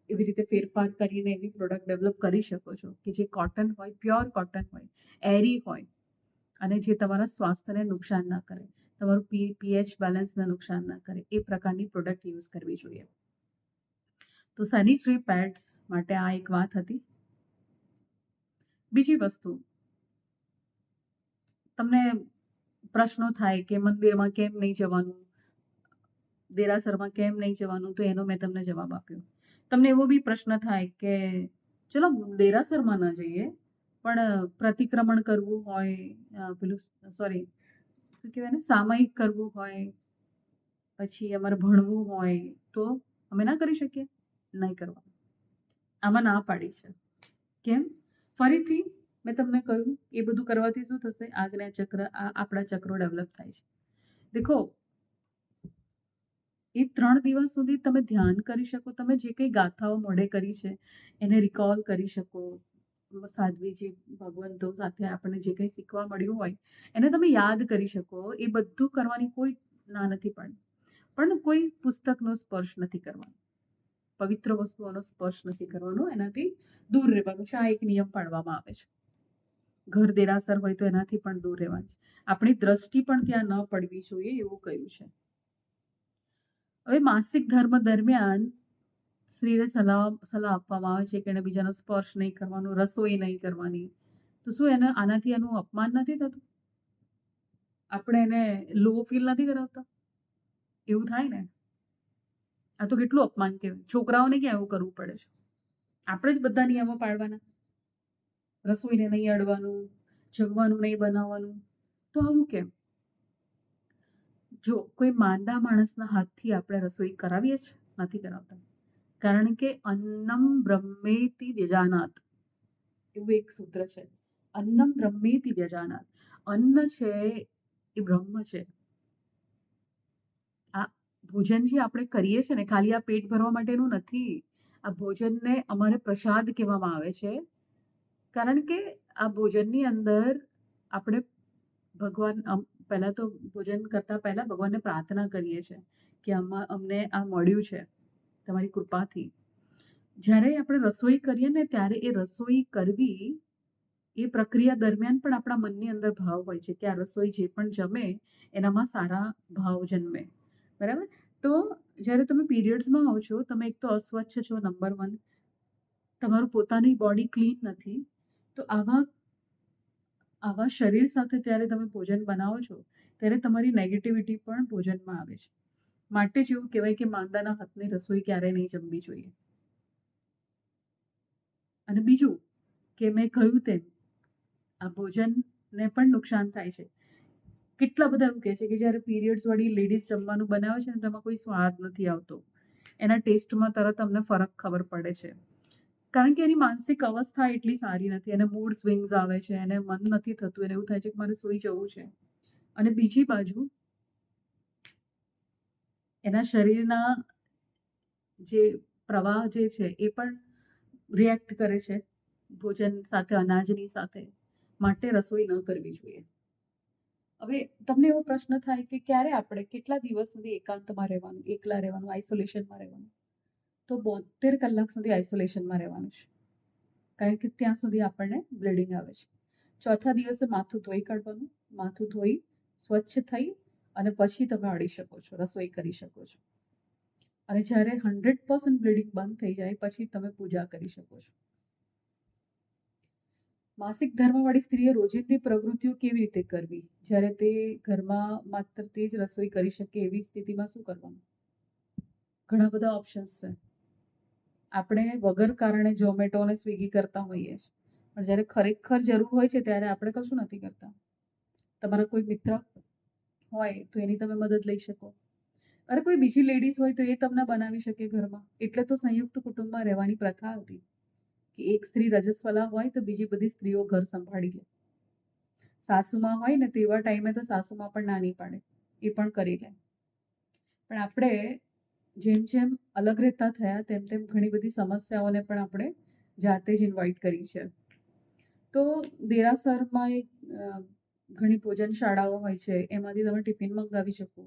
એવી રીતે ફેરફાર કરીને એવી પ્રોડક્ટ ડેવલપ કરી શકો છો કે જે કોટન હોય, પ્યોર કોટન હોય, એરી હોય અને જે તમારા સ્વાસ્થ્યને નુકસાન ના કરે, તમારું પીએચ બેલેન્સને નુકસાન ના કરે, એ પ્રકારની પ્રોડક્ટ યુઝ કરવી જોઈએ. તો સેનિટરી પેડ્સ માટે આ એક વાત હતી. બીજી વસ્તુ, તમને પ્રશ્નો થાય કે મંદિરમાં કેમ નહીં જવાનું, દેરાસરમાં કેમ નહીં જવાનું, તો એનો મેં તમને જવાબ આપ્યો. તમને એવો બી પ્રશ્ન થાય કે ચલો દેરાસરમાં ન જઈએ, પણ પ્રતિક્રમણ કરવું હોય, પેલું સોરી શું કહેવાય ને, સામયિક કરવું હોય, પછી અમારે ભણવું હોય, તો અમે ના કરી શકીએ? નહીં કરવાનું. આમાં ના પાડી છે. કેમ? ફરીથી મેં તમને કહ્યું, એ બધું કરવાથી શું થશે? આજ્ઞા ચક્ર, આપણા ચક્રો ડેવલપ થાય છે. દેખો, એ 3 દિવસ સુધી તમે ધ્યાન કરી શકો, તમે જે કંઈ ગાથાઓ મોઢે કરી છે એને રિકોલ કરી શકો. સાધ્વીજી ભગવંતો સાથે આપણને જે કંઈ શીખવા મળ્યું હોય એને તમે યાદ કરી શકો. એ બધું કરવાની કોઈ ના નથી પાડી, પણ કોઈ પુસ્તકનો સ્પર્શ નથી કરવાનો, પવિત્ર વસ્તુઓનો સ્પર્શ નથી કરવાનો, એનાથી દૂર રહેવાનું છે. આ એક નિયમ પાડવામાં આવે છે. ઘર દેરાસર હોય તો એનાથી પણ દૂર રહેવાનું છે. આપણી દ્રષ્ટિ પણ ત્યાં ન પડવી જોઈએ એવું કહ્યું છે. હવે માસિક ધર્મ દરમિયાન સ્ત્રીને સલાહ આપવામાં આવે છે કે એને બીજાનો સ્પર્શ નહીં કરવાનો, રસોઈ નહીં કરવાની. તો શું આનાથી એનું અપમાન નથી થતું? આપણે એને લો ફીલ નથી કરાવતા? એવું થાય ને? આ તો કેટલું અપમાન કહેવાય. છોકરાઓને ક્યાં એવું કરવું પડે છે? આપણે જ બધા નિયમો પાડવાના. રસોઈને નહીં અડવાનું, જમવાનું નહીં બનાવવાનું. તો આવું કેમ? જો કોઈ માંદા માણસના હાથથી આપણે રસોઈ કરાવીએ છીએ? નથી કરાવતા. કારણ કે અન્નમ બ્રહ્મેતિ વ્યજાનાત એવું એક સૂત્ર છે. અન્નમ બ્રહ્મેતિ વ્યજાનાત. અન્ન છે એ બ્રહ્મ છે. આ ભોજન જે આપણે કરીએ છીએ ને, ખાલી આ પેટ ભરવા માટેનું નથી. આ ભોજનને અમારે પ્રસાદ કહેવામાં આવે છે. કારણ કે આ ભોજનની અંદર આપણે ભગવાન પહેલાં તો ભોજન કરતાં પહેલાં ભગવાનને પ્રાર્થના કરીએ છીએ કે અમને આ મળ્યું છે તમારી કૃપાથી. જ્યારે આપણે રસોઈ કરીએ ને ત્યારે એ રસોઈ કરવી, એ પ્રક્રિયા દરમિયાન પણ આપણા મનની અંદર ભાવ હોય છે કે આ રસોઈ જે પણ જમે એનામાં સારા ભાવ જન્મે. બરાબર? તો જ્યારે તમે પીરિયડ્સમાં આવો છો, તમે એક તો અસ્વચ્છ છો, નંબર 1, તમારું પોતાની બોડી ક્લીન નથી, તો આવા શરીર સાથે જ્યારે તમે ભોજન બનાવો છો ત્યારે તમારી નેગેટિવિટી પણ ભોજનમાં આવે છે. માટે જ એવું કહેવાય કે માંદાના હાથની રસોઈ ક્યારેય નહીં જમવી જોઈએ. અને બીજું કે મેં કહ્યું તેમ આ ભોજનને પણ નુકસાન થાય છે. કેટલા બધા એવું કહે છે કે જ્યારે પીરિયડ્સવાળી લેડીઝ જમવાનું બનાવે છે ને તેમાં કોઈ સ્વાદ નથી આવતો. એના ટેસ્ટમાં તરત અમને ફરક ખબર પડે છે. કારણ કે એની માનસિક અવસ્થા એટલી સારી નથી, એને મૂડ સ્વિંગ્સ આવે છે, એને મન નથી થતું, એને એવું થાય છે કે મારે સૂઈ જવું છે. અને બીજી બાજુ એના શરીરના જે પ્રવાહ જે છે એ પણ રિએક્ટ કરે છે ભોજન સાથે, અનાજની સાથે. માટે રસોઈ ન કરવી જોઈએ. હવે તમને એવો પ્રશ્ન થાય કે ક્યારે આપણે કેટલા દિવસ સુધી એકાંતમાં રહેવાનું, એકલા રહેવાનું, આઇસોલેશનમાં રહેવાનું? તો 72 કલાક સુધી આઇસોલેશનમાં રહેવાનું છે. કારણ કે ત્યાં સુધી આપણને બ્લીડિંગ આવે છે. ચોથા દિવસે માથું ધોઈ કાઢવાનું. માથું ધોઈ સ્વચ્છ થઈ અને પછી તમે અડી શકો છો, રસોઈ કરી શકો છો. અને જ્યારે 100% બ્લીડિંગ બંધ થઈ જાય પછી તમે પૂજા કરી શકો છો. માસિક ધર્મવાળી સ્ત્રીએ રોજિંદી પ્રવૃત્તિઓ કેવી રીતે કરવી? જ્યારે તે ઘરમાં માત્ર તે જ રસોઈ કરી શકે એવી સ્થિતિમાં શું કરવાનું? ઘણા બધા ઓપ્શન્સ છે. આપણે વગર કારણે ઝોમેટો અને સ્વિગી કરતા હોઈએ છીએ, પણ જ્યારે ખરેખર જરૂર હોય છે ત્યારે આપણે કશું નથી કરતા. તમારા કોઈ મિત્ર હોય તો એની તમે મદદ લઈ શકો. અરે કોઈ બીજી લેડીઝ હોય તો એ તમને બનાવી શકે ઘરમાં. એટલે તો સંયુક્ત કુટુંબમાં રહેવાની પ્રથા હતી કે એક સ્ત્રી રજસ્વલા હોય તો બીજી બધી સ્ત્રીઓ ઘર સંભાળી લે. સાસુમાં હોય ને તેવા ટાઈમે તો સાસુમાં પણ નાની પાડે, એ પણ કરી લે. પણ આપણે જેમ જેમ અલગ રહેતા થયા તેમ તેમ ઘણી બધી સમસ્યાઓને પણ આપણે જાતે જ ઇન્વાઇટ કરી છે. તો દેરાસરમાં ઘણી ભોજન શાળાઓ હોય છે, એમાંથી તમે ટિફિન મંગાવી શકો,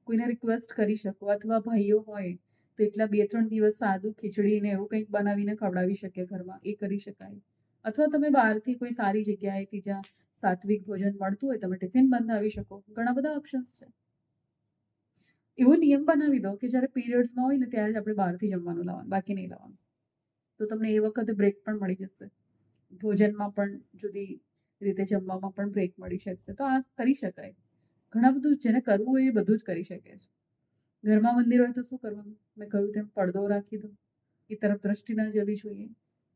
કોઈને રિક્વેસ્ટ કરી શકો, અથવા ભાઈઓ હોય તો એટલા 2-3 દિવસ સાદું ખીચડીને એવું કંઈક બનાવીને ખવડાવી શકે ઘરમાં, એ કરી શકાય. અથવા તમે બહારથી કોઈ સારી જગ્યાએથી જ્યાં સાત્વિક ભોજન મળતું હોય તમે ટિફિન બંધાવી શકો. ઘણા બધા ઓપ્શન્સ છે. એવો નિયમ બનાવી દો કે જ્યારે પીરિયડ્સમાં હોય ને ત્યારે જ આપણે બહારથી જમવાનું લાવવાનું, બાકી નહીં લાવવાનું. તો તમને એ વખતે બ્રેક પણ મળી જશે. ભોજનમાં પણ જુદી રીતે જમવામાં પણ બ્રેક મળી શકશે. તો આ કરી શકાય. ઘણા બધું જેને કરવું હોય એ બધું જ કરી શકે છે. ઘરમાં મંદિર હોય તો શું કરવાનું? મેં કહ્યું તેમ પડદો રાખી દો, એ તરફ દ્રષ્ટિ ના જવી જોઈએ,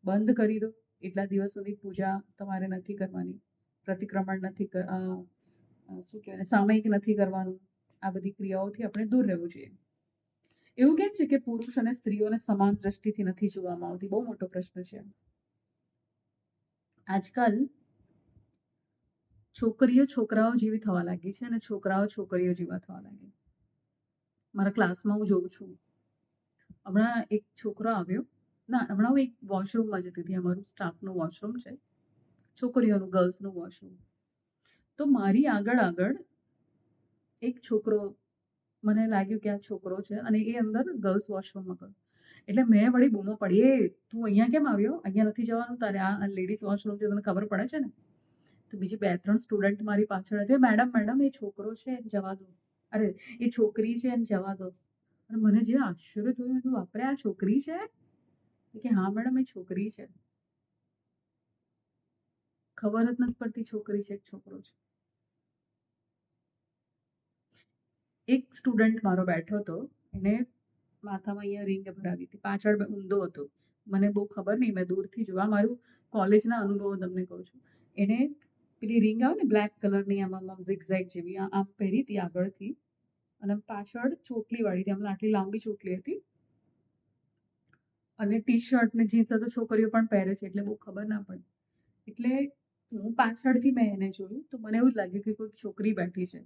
બંધ કરી દો. એટલા દિવસ સુધી પૂજા તમારે નથી કરવાની, પ્રતિક્રમણ નથી શું કહેવાય, સામયિક નથી કરવાનું. આ બધી ક્રિયાઓથી આપણે દૂર રહેવું જોઈએ. એવું કેમ છે કે પુરુષ અને સ્ત્રીઓને સમાન દ્રષ્ટિથી નથી જોવામાં આવતી? બહુ મોટો પ્રશ્ન છે. આજકાલ છોકરીઓ છોકરાઓ જેવી થવા લાગી છે અને છોકરાઓ છોકરીઓ જેવા થવા લાગે. મારા ક્લાસમાં હું જોઉં છું, હમણાં એક છોકરો આવ્યો, હમણાં હું એક વોશરૂમમાં જતી હતી, અમારું સ્ટાફનું વોશરૂમ છે, છોકરીઓનું, ગર્લ્સનું વોશરૂમ. તો મારી આગળ આગળ એક છોકરો, મને લાગ્યું કે આ છોકરો છે અને એ અંદર ગર્લ્સ વોશરૂમમાં ગયો. એટલે મેં વળી બૂમો પડી, એ તું અહીંયા કેમ આવ્યો? અહીંયા નથી જવાનું તારે, આ લેડીઝ વોશરૂમ છે, તને ખબર પડે છે ને? તો બીજી 2-3 સ્ટુડન્ટ મારી પાછળ હતી. મેડમ મેડમ, એ છોકરો છે એને જવા દો, અરે એ છોકરી છે એને જવા દો. અને મને જે આશ્ચર્ય થયું, તો બાપરે, આ છોકરી છે? કે હા મેડમ, એ છોકરી છે. ખબર જ નથી પડતી છોકરી છે કે છોકરો છે. એક સ્ટુડન્ટ મારો બેઠો હતો, એને માથામાં અહીંયા રિંગ ભરાવી હતી, પાછળ ઊંધો હતો. મને બહુ ખબર નહીં, મેં દૂરથી જોવા, મારું કોલેજના અનુભવો તમને કહું છું. એને પેલી રિંગ આવે ને બ્લેક કલરની, આમ ઝિગઝેગ જેવી, આમ પહેરી હતી આગળથી, અને પાછળ ચોટલી વાળી હતી, આમ આટલી લાંબી ચોટલી હતી. અને ટી શર્ટ ને જીન્સ તો છોકરીઓ પણ પહેરે છે, એટલે બહુ ખબર ના પડે. એટલે હું પાછળથી મેં એને જોયું તો મને એવું જ લાગ્યું કે કોઈ છોકરી બેઠી છે.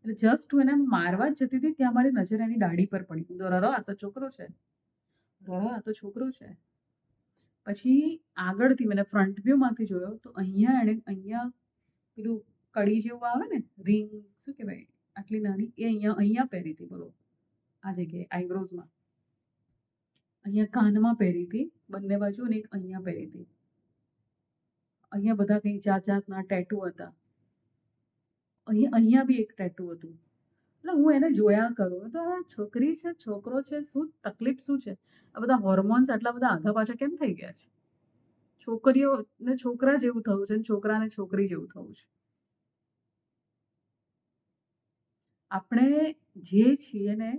એટલે જસ્ટ હું એને મારવા જ જતી હતી, ત્યાં મારી નજર એની દાઢી પર પડી. રરો, આ તો છોકરો છે, રરો, આ તો છોકરો છે. પછી આગળથી મને ફ્રન્ટ વ્યૂમાંથી જોયો તો અહીંયા એણે પેલું કડી જેવું આવે ને, રિંગ, શું કહેવાય, આટલી નાની, એ અહીંયા પહેરી હતી. બોલો, આ જગ્યાએ આઈબ્રોઝમાં, અહીંયા કાનમાં પહેરી હતી બંને બાજુ, અને એક અહીંયા પહેરી હતી. અહીંયા બધા કંઈ જાત જાતના ટેટુ હતા. અહીંયા બી એક ટેટુ હતું. એટલે હું એને જોયા કરું તો આ છોકરી છે છોકરો છે, શું તકલીફ શું છે? આ બધા હોર્મોન્સ આટલા બધા આઘા પાછા કેમ થઈ ગયા છે? છોકરીઓને છોકરા જેવું થવું છે, છોકરાને છોકરી જેવું થવું છે. આપણે જે છીએ ને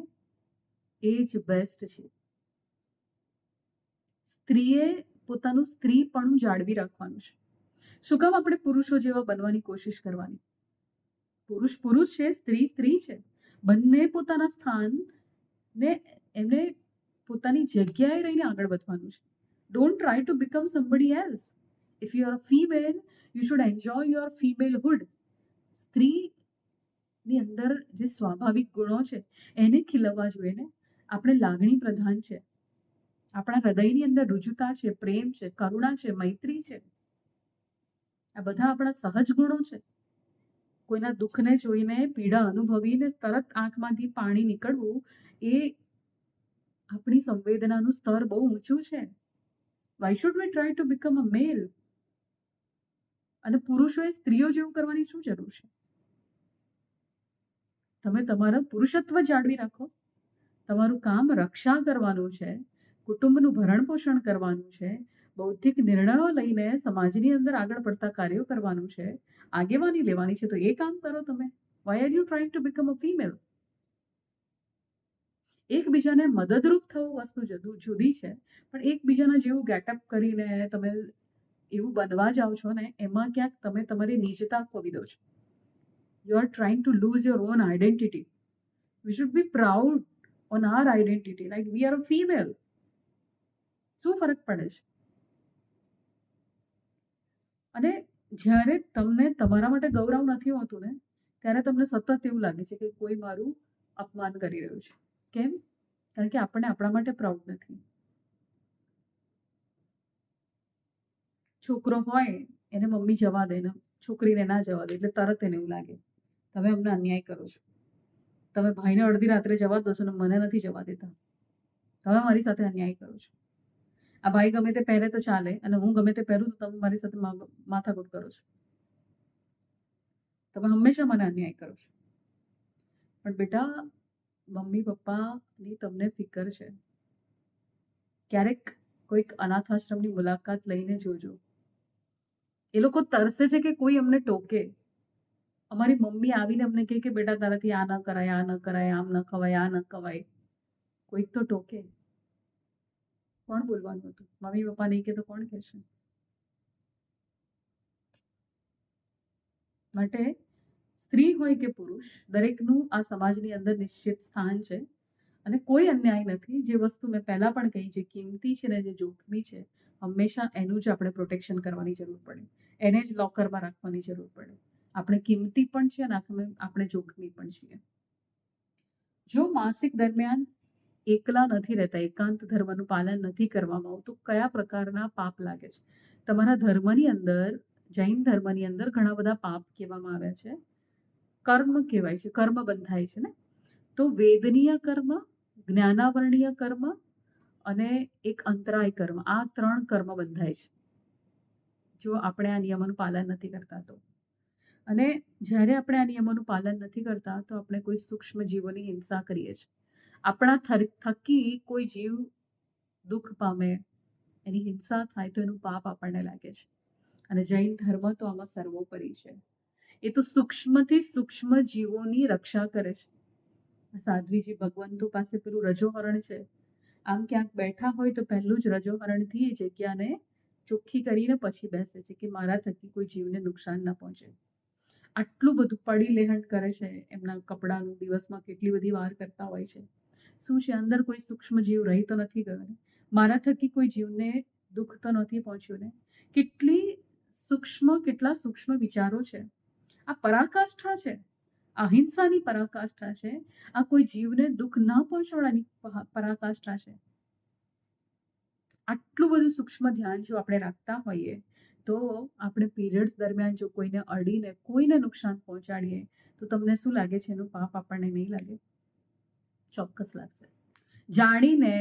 એ જ બેસ્ટ છે. સ્ત્રીએ પોતાનું સ્ત્રીપણું જાળવી રાખવાનું છે. શું કામ આપણે પુરુષો જેવા બનવાની કોશિશ કરવાની? પુરુષ પુરુષ છે, સ્ત્રી સ્ત્રી છે. બંને પોતાના સ્થાન ને એમને પોતાની જગ્યાએ રહીને આગળ વધવાનું છે. Don't try to become somebody else. If you are a female, you should enjoy your femalehood. સ્ત્રીની અંદર જે સ્વાભાવિક ગુણો છે એને ખીલવવા જોઈએ ને. આપણે લાગણી પ્રધાન છે, આપણા હૃદયની અંદર રુજુતા છે, પ્રેમ છે, કરુણા છે, મૈત્રી છે. આ બધા આપણા સહજ ગુણો છે. કોઈના દુઃખને જોઈને પીડા અનુભવીને તરત આંખમાંથી પાણી નીકળવું, એ આપણી સંવેદનાનું સ્તર બહુ ઊંચું છે. Why should we try to become a male? અને પુરુષોએ સ્ત્રીઓ જેવું કરવાની શું જરૂર છે? તમે તમારા પુરુષત્વ જાળવી રાખો. તમારું કામ રક્ષા કરવાનું છે, કુટુંબનું ભરણ પોષણ કરવાનું છે, બૌદ્ધિક નિર્ણયો લઈને સમાજની અંદર આગળ પડતા કાર્યો કરવાનું છે, આગેવાની લેવાની છે, તો એ કામ કરો તમે. Why are you trying to become a female? એકબીજાને મદદરૂપ થવું વસ્તુ જુદી છે, પણ એકબીજાના જેવું ગેટઅપ કરીને તમે એવું બનવા જાઓ છો ને, એમાં ક્યાંક તમે તમારી નીચતા ખોવી દો છો. You are trying to lose your own identity. We should be proud on R identity, like we are a female. શું ફરક પડે છે? અને જ્યારે તમને તમારા માટે ગૌરવ નથી હોતું ને, ત્યારે તમને સતત એવું લાગે છે કે કોઈ મારું અપમાન કરી રહ્યું છે. કેમ? કારણ કે આપણને આપણા માટે પ્રાઉડ નથી. છોકરો હોય એને મમ્મી જવા દે ને, છોકરીને ના જવા દે એટલે તરત એને એવું લાગે તમે અમને અન્યાય કરો છો. તમે ભાઈને અડધી રાત્રે જવા દો છો ને મને નથી જવા દેતા, તમે મારી સાથે અન્યાય કરો છો. આ ભાઈ ગમે તે પહેરે તો ચાલે, અને હું ગમે તે પહેરું તો તમે મારી સાથે માથાકૂટ કરો છો. તમે હંમેશા મને અન્યાય કરો છો. પણ બેટા, મમ્મી પપ્પાની તમને ફિકર છે. ક્યારેક કોઈક અનાથ આશ્રમની મુલાકાત લઈને જોજો. એ લોકો તરસે છે કે કોઈ અમને ટોકે. અમારી મમ્મી આવીને અમને કહે કે બેટા તારાથી આ ન કરાય, આ ન કરાય, આમ ન ખવાય, આ ન ખવાય. કોઈક તો ટોકે. કોણ બોલવાનું હતું? મમ્મી પપ્પા નહીં કે તો કોણ કહેશે? માટે સ્ત્રી હોય કે પુરુષ, દરેકનું આ સમાજની અંદર નિશ્ચિત સ્થાન છે અને કોઈ અન્યાય નથી. જે વસ્તુ મેં પહેલાં પણ કહી, જે કિંમતી છે ને જે જોખમી છે, હંમેશા એનું જ આપણે પ્રોટેક્શન કરવાની જરૂર પડે, એને જ લોકરમાં રાખવાની જરૂર પડે. આપણે કિંમતી પણ છે અને આપણે જોખમી પણ છીએ. જો માસિક દરમિયાન એકલા નથી રહેતા, એકાંત ધર્મનું પાલન નથી કરવામાં આવતું, કયા પ્રકારના પાપ લાગે છે? તમારા ધર્મની અંદર, જૈન ધર્મની અંદર ઘણા બધા પાપ કહેવામાં આવ્યા છે. કર્મ કહેવાય છે, કર્મ બંધાય છે ને. તો વેદનીય કર્મ, જ્ઞાનાવરણીય કર્મ અને એક અંતરાય કર્મ, આ 3 કર્મ બંધાય છે જો આપણે આ નિયમોનું પાલન નથી કરતા તો. અને જ્યારે આપણે આ નિયમોનું પાલન નથી કરતા તો આપણે કોઈ સૂક્ષ્મ જીવોની હિંસા કરીએ છીએ. આપણા થકી કોઈ જીવ દુઃખ પામે, એની હિંસા થાય તો એનું પાપ આપણને લાગે છે. અને જૈન ધર્મ તો આમાં સર્વોપરી છે. એ તો સૂક્ષ્મથી સૂક્ષ્મ જીવોની રક્ષા કરે છે. સાધ્વીજી ભગવંતો પાસે પેલું રજોહરણ છે, આમ ક્યાંક બેઠા હોય તો પહેલું જ રજોહરણથી એ જગ્યાને ચોખ્ખી કરીને પછી બેસે છે કે મારા થકી કોઈ જીવને નુકસાન ના પહોંચે. આટલું બધું પડી લેહણ કરે છે એમના કપડાનું, દિવસમાં કેટલી બધી વાર કરતા હોય છે. શું છે, અંદર કોઈ સૂક્ષ્મ જીવ રહી તો નથી ગયો ને? મારા થકી કોઈ જીવને દુઃખ તો નથી પહોંચ્યું ને? કેટલા સૂક્ષ્મ વિચારો છે. આ પરાકાષ્ઠા છે, અહિંસાની પરાકાષ્ઠા છે. આ કોઈ જીવને દુઃખ ન પહોંચાડવાની પરાકાષ્ઠા છે. આટલું બધું સૂક્ષ્મ ધ્યાન જો આપણે રાખતા હોઈએ તો આપણે પીરિયડ્સ દરમિયાન જો કોઈને અડીને કોઈને નુકસાન પહોંચાડીએ તો તમને શું લાગે છે, એનું પાપ આપણને નહીં લાગે? ચોક્કસ લાગશે. જાણીને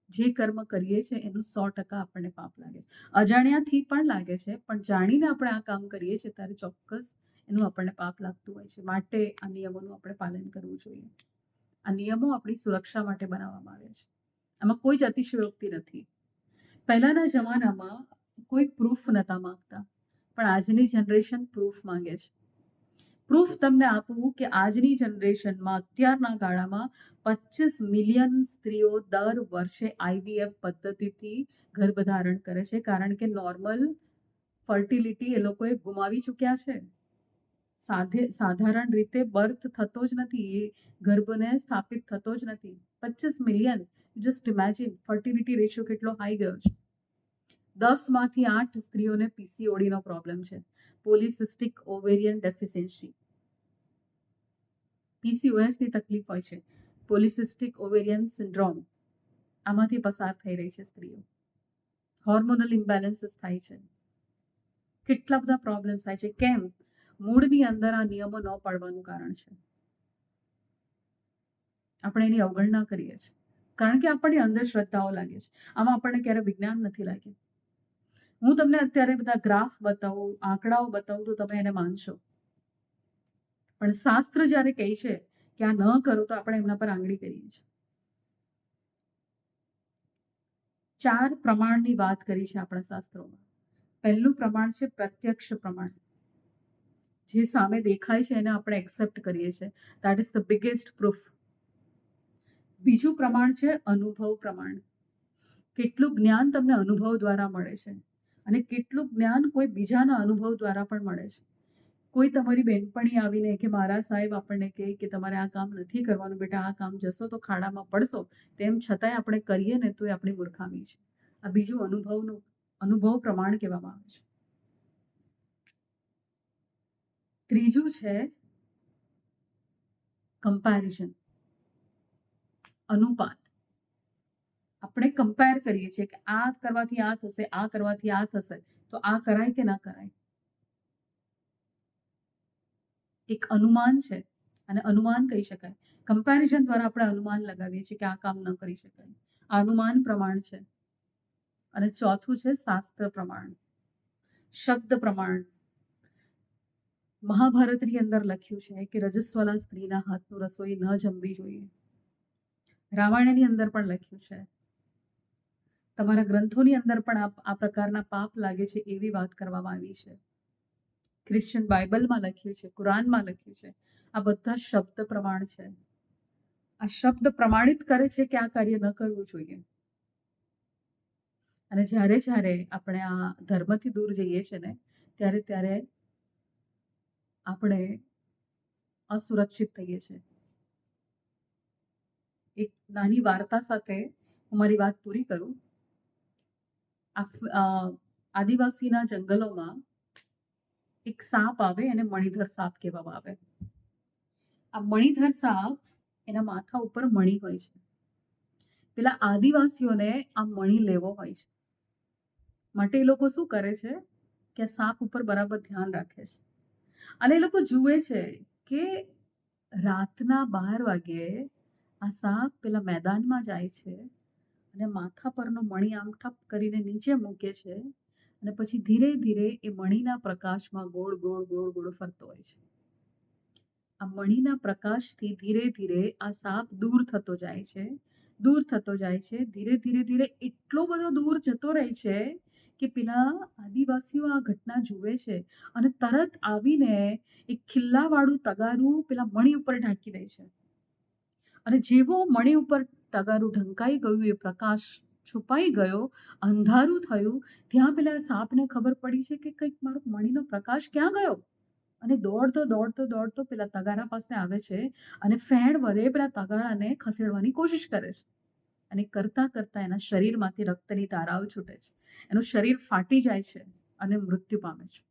જે કર્મ કરીએ છીએ એનું 100% આપણને પાપ લાગે છે. અજાણ્યાથી પણ લાગે છે, પણ જાણીને આપણે આ કામ કરીએ છીએ ત્યારે ચોક્કસ એનું આપણને પાપ લાગતું હોય છે. માટે આ નિયમોનું આપણે પાલન કરવું જોઈએ. આ નિયમો આપણી સુરક્ષા માટે બનાવવામાં આવ્યા છે. આમાં કોઈ જ અતિશયોક્તિ નથી. પહેલાના જમાનામાં કોઈ પ્રૂફ નહોતા માંગતા, પણ આજની જનરેશન પ્રૂફ માંગે છે. પ્રૂફ તમને આપવું કે આજની જનરેશનમાં, અત્યારના ગાળામાં 25 મિલિયન સ્ત્રીઓ દર વર્ષે IVF પદ્ધતિથી ગર્ભધારણ કરે છે, કારણ કે નોર્મલ ફર્ટિલિટી એ લોકોએ ગુમાવી ચૂક્યા છે. સાધારણ રીતે બર્થ થતો જ નથી, એ ગર્ભને સ્થાપિત થતો જ નથી. 25 million, just imagine fertility ratio કેટલો હાઈ ગયો છે. 10માંથી 8 સ્ત્રીઓને PCODનો પ્રોબ્લેમ છે, પોલિસિસ્ટિક ઓવેરિયન ડેફિશિયન્સી. PCOSની તકલીફ હોય છે, પોલિસિસ્ટિક ઓવેરિયન સિન્ડ્રોમ. આમાંથી પસાર થઈ રહી છે સ્ત્રીઓ. હોર્મોનલ ઇમ્બેલેન્સીસ થાય છે, કેટલા બધા પ્રોબ્લેમ્સ થાય છે. કેમ? મૂળની અંદર આ નિયમો ન પાડવાનું કારણ છે. આપણે એની અવગણના કરીએ છીએ કારણ કે આપણને અંધશ્રદ્ધાઓ લાગે છે. આમાં આપણને ક્યારે વિજ્ઞાન નથી લાગ્યું. હું તમને અત્યારે બધા ગ્રાફ બતાવું, આંકડાઓ બતાવું તો તમે એને માનશો, પણ શાસ્ત્ર જ્યારે કહે છે કે આ ન કરો તો આપણે એમના પર આંગળી કરીએ છીએ. 4 પ્રમાણની વાત કરી છે આપણા શાસ્ત્રોમાં. પહેલું પ્રમાણ છે પ્રત્યક્ષ પ્રમાણ. જે સામે દેખાય છે એને આપણે એક્સેપ્ટ કરીએ છીએ. That is the biggest proof. બીજું પ્રમાણ છે અનુભવ પ્રમાણ. કેટલું જ્ઞાન તમને અનુભવ દ્વારા મળે છે અને કેટલું જ્ઞાન કોઈ બીજાના અનુભવ દ્વારા પણ મળે છે. કોઈ તમારી બહેનપણી આવીને કે મારા સાહેબ આપણને કહે કે તમારે આ કામ નથી કરવાનું બેટા, આ કામ જશો તો ખાડામાં પડશો, તેમ છતાંય આપણે કરીએ ને તો એ આપણી મૂર્ખામી છે. આ બીજું અનુભવ પ્રમાણ કહેવામાં આવે છે. ત્રીજું છે કમ્પેરિઝન, અનુપાત. આપણે કમ્પેર કરીએ છીએ કે આ કરવાથી આ થશે, આ કરવાથી આ થશે, તો આ કરાય કે ના કરાય. એક અનુમાન છે અને અનુમાન કહી શકાય. કમ્પેરિઝન દ્વારા આપણે અનુમાન લગાવીએ છીએ કે આ કામ ન કરી શકાય. આ અનુમાન પ્રમાણ છે. અને ચોથું છે શાસ્ત્ર પ્રમાણ, શબ્દ પ્રમાણ. મહાભારતની અંદર લખ્યું છે કે રજસ્વલા સ્ત્રીના હાથનું રસોઈ ન જમવી જોઈએ. રામાયણની અંદર પણ લખ્યું છે. તમારા ગ્રંથોની અંદર પણ આ પ્રકારના પાપ લાગે છે એવી વાત કરવામાં આવી છે. ક્રિશ્ચિયન બાઇબલમાં લખ્યું છે, કુરાનમાં લખ્યું છે. આ બધા શબ્દ પ્રમાણ છે. આ શબ્દ પ્રમાણિત કરે છે કે આ કાર્ય ન કરવું જોઈએ. અને જ્યારે જ્યારે આપણે આ ધર્મથી દૂર જઈએ છીએ ને, ત્યારે ત્યારે આપણે અસુરક્ષિત થઈએ છીએ. એક નાની વાર્તા સાથે હું મારી વાત પૂરી કરું. આદિવાસીના જંગલોમાં એક સાપ આવે, એને મણિધર સાપ કહેવામાં આવે. આ મણિધર સાપ, એના માથા ઉપર મણી હોય છે. પેલા આદિવાસીઓને આ મણી લેવો હોય છે, માટે એ લોકો શું કરે છે કે આ સાપ ઉપર બરાબર ધ્યાન રાખે છે. અને એ લોકો જુએ છે કે રાતના 12 વાગ્યે આ સાપ પેલા મેદાનમાં જાય છે અને માથા પરનો મણી આમ ઠપ કરીને નીચે મૂકે છે, અને પછી ધીરે ધીરે એ મણીના પ્રકાશમાં ગોળ ગોળ ગોળ ગોળ ફરતો હોય છે. આ મણીના પ્રકાશથી ધીરે ધીરે આ સાપ દૂર થતો જાય છે, દૂર થતો જાય છે. ધીરે ધીરે ધીરે એટલો બધો દૂર જતો રહે છે કે પેલા આદિવાસીઓ આ ઘટના જુએ છે અને તરત આવીને એક ખિલ્લાવાળું તગારું પેલા મણી ઉપર ઢાંકી દે છે. અને જેવો મણી ઉપર તગારું ઢંકાઈ ગયું, એ પ્રકાશ છુપાઈ ગયો, અંધારું થયું, ત્યાં પેલા સાપને ખબર પડી છે કે કંઈક મારો મણીનો પ્રકાશ ક્યાં ગયો. અને દોડતો દોડતો દોડતો પેલા તગારા પાસે આવે છે અને ફેણ વડે પેલા તગારાને ખસેડવાની કોશિશ કરે છે. અને કરતા કરતા એના શરીરમાંથી રક્તની ધારાઓ છૂટે છે, એનું શરીર ફાટી જાય છે અને મૃત્યુ પામે છે.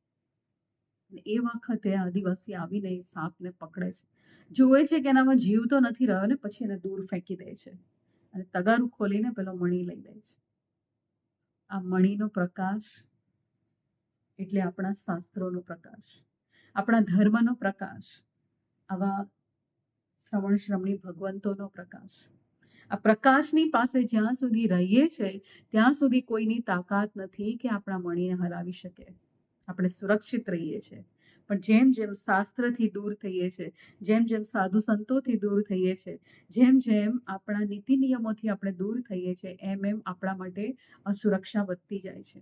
અને એ વખતે આદિવાસી આવીને એ સાપને પકડે છે, જુએ છે કે એનામાં જીવ તો નથી રહ્યો, ને પછી એને દૂર ફેંકી દે છે અને તગારું ખોલીને પેલો મણી લઈ લે છે. આ મણીનો પ્રકાશ એટલે આપણા શાસ્ત્રોનો પ્રકાશ, આપણા ધર્મનો પ્રકાશ, આવા શ્રવણ શ્રમણી ભગવંતોનો પ્રકાશ. આ પ્રકાશની પાસે જ્યાં સુધી રહીએ છે ત્યાં સુધી કોઈની તાકાત નથી કે આપણા મણીને હલાવી શકે. આપણે સુરક્ષિત રહીએ છીએ. પણ જેમ જેમ શાસ્ત્રથી દૂર થઈએ છીએ, જેમ જેમ સાધુ સંતોથી દૂર થઈએ છીએ, જેમ જેમ આપણા નીતિ નિયમોથી આપણે દૂર થઈએ છીએ, એમ એમ આપણા માટે અસુરક્ષા વધતી જાય છે.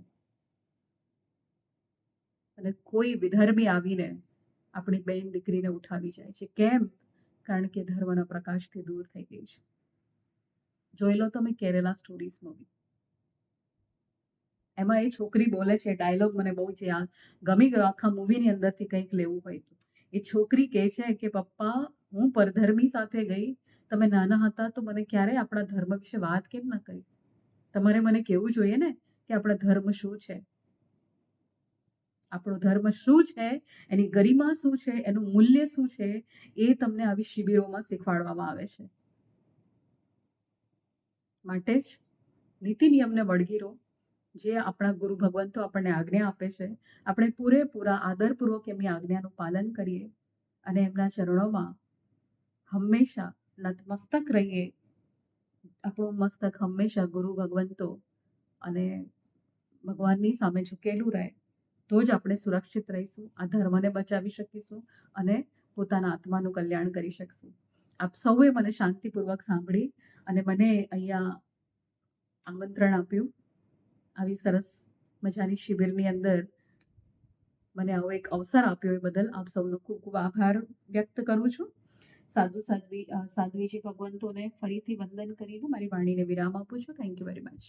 અને કોઈ વિધર્મી આવીને આપણી બેન દીકરીને ઉઠાવી જાય છે. કેમ? કારણ કે ધર્મના પ્રકાશથી દૂર થઈ ગઈ છે. જોઈ લો તમે કેરેલા સ્ટોરીઝ મૂવી. એમાં એ છોકરી બોલે છે, ડાયલોગ મને બહુ જ ગમી ગયો, આખા મૂવીની અંદરથી કંઈક લેવું હોય તો. એ છોકરી કહે છે કે પપ્પા, હું પરધર્મી સાથે ગઈ, તમે નાના હતા તો મને ક્યારે આપણા ધર્મ વિશે વાત કેમ ન કરી? તમારે મને કહેવું જોઈએ ને કે આપણા ધર્મ શું છે, આપણો ધર્મ શું છે, એની ગરિમા શું છે, એનું મૂલ્ય શું છે, એ તમને આવી શિબિરોમાં શીખવાડવામાં આવે છે. માટે જ નીતિ નિયમને વળગી રહો. જે આપણા ગુરુ ભગવંતો આપણને આજ્ઞા આપે છે, આપણે પૂરેપૂરા આદરપૂર્વક એમની આજ્ઞાનું પાલન કરીએ અને એમના ચરણોમાં હંમેશા નતમસ્તક રહીએ. આપણું મસ્તક હંમેશા ગુરુ ભગવંતો અને ભગવાનની સામે ઝૂકેલું રહે, તો જ આપણે સુરક્ષિત રહીશું, આ ધર્મને બચાવી શકીશું અને પોતાના આત્માનું કલ્યાણ કરી શકશું. આપ સૌએ મને શાંતિપૂર્વક સાંભળી અને મને અહીંયા આમંત્રણ આપ્યું. આવી સરસ મજાની શિબિરની અંદર મને આવો એક અવસર આપ્યો, એ બદલ આપ સૌનો ખૂબ ખૂબ આભાર વ્યક્ત કરું છું. સાધ્વીજી ભગવંતોને ફરીથી વંદન કરીને મારી વાણીને વિરામ આપું છું. Thank you very much.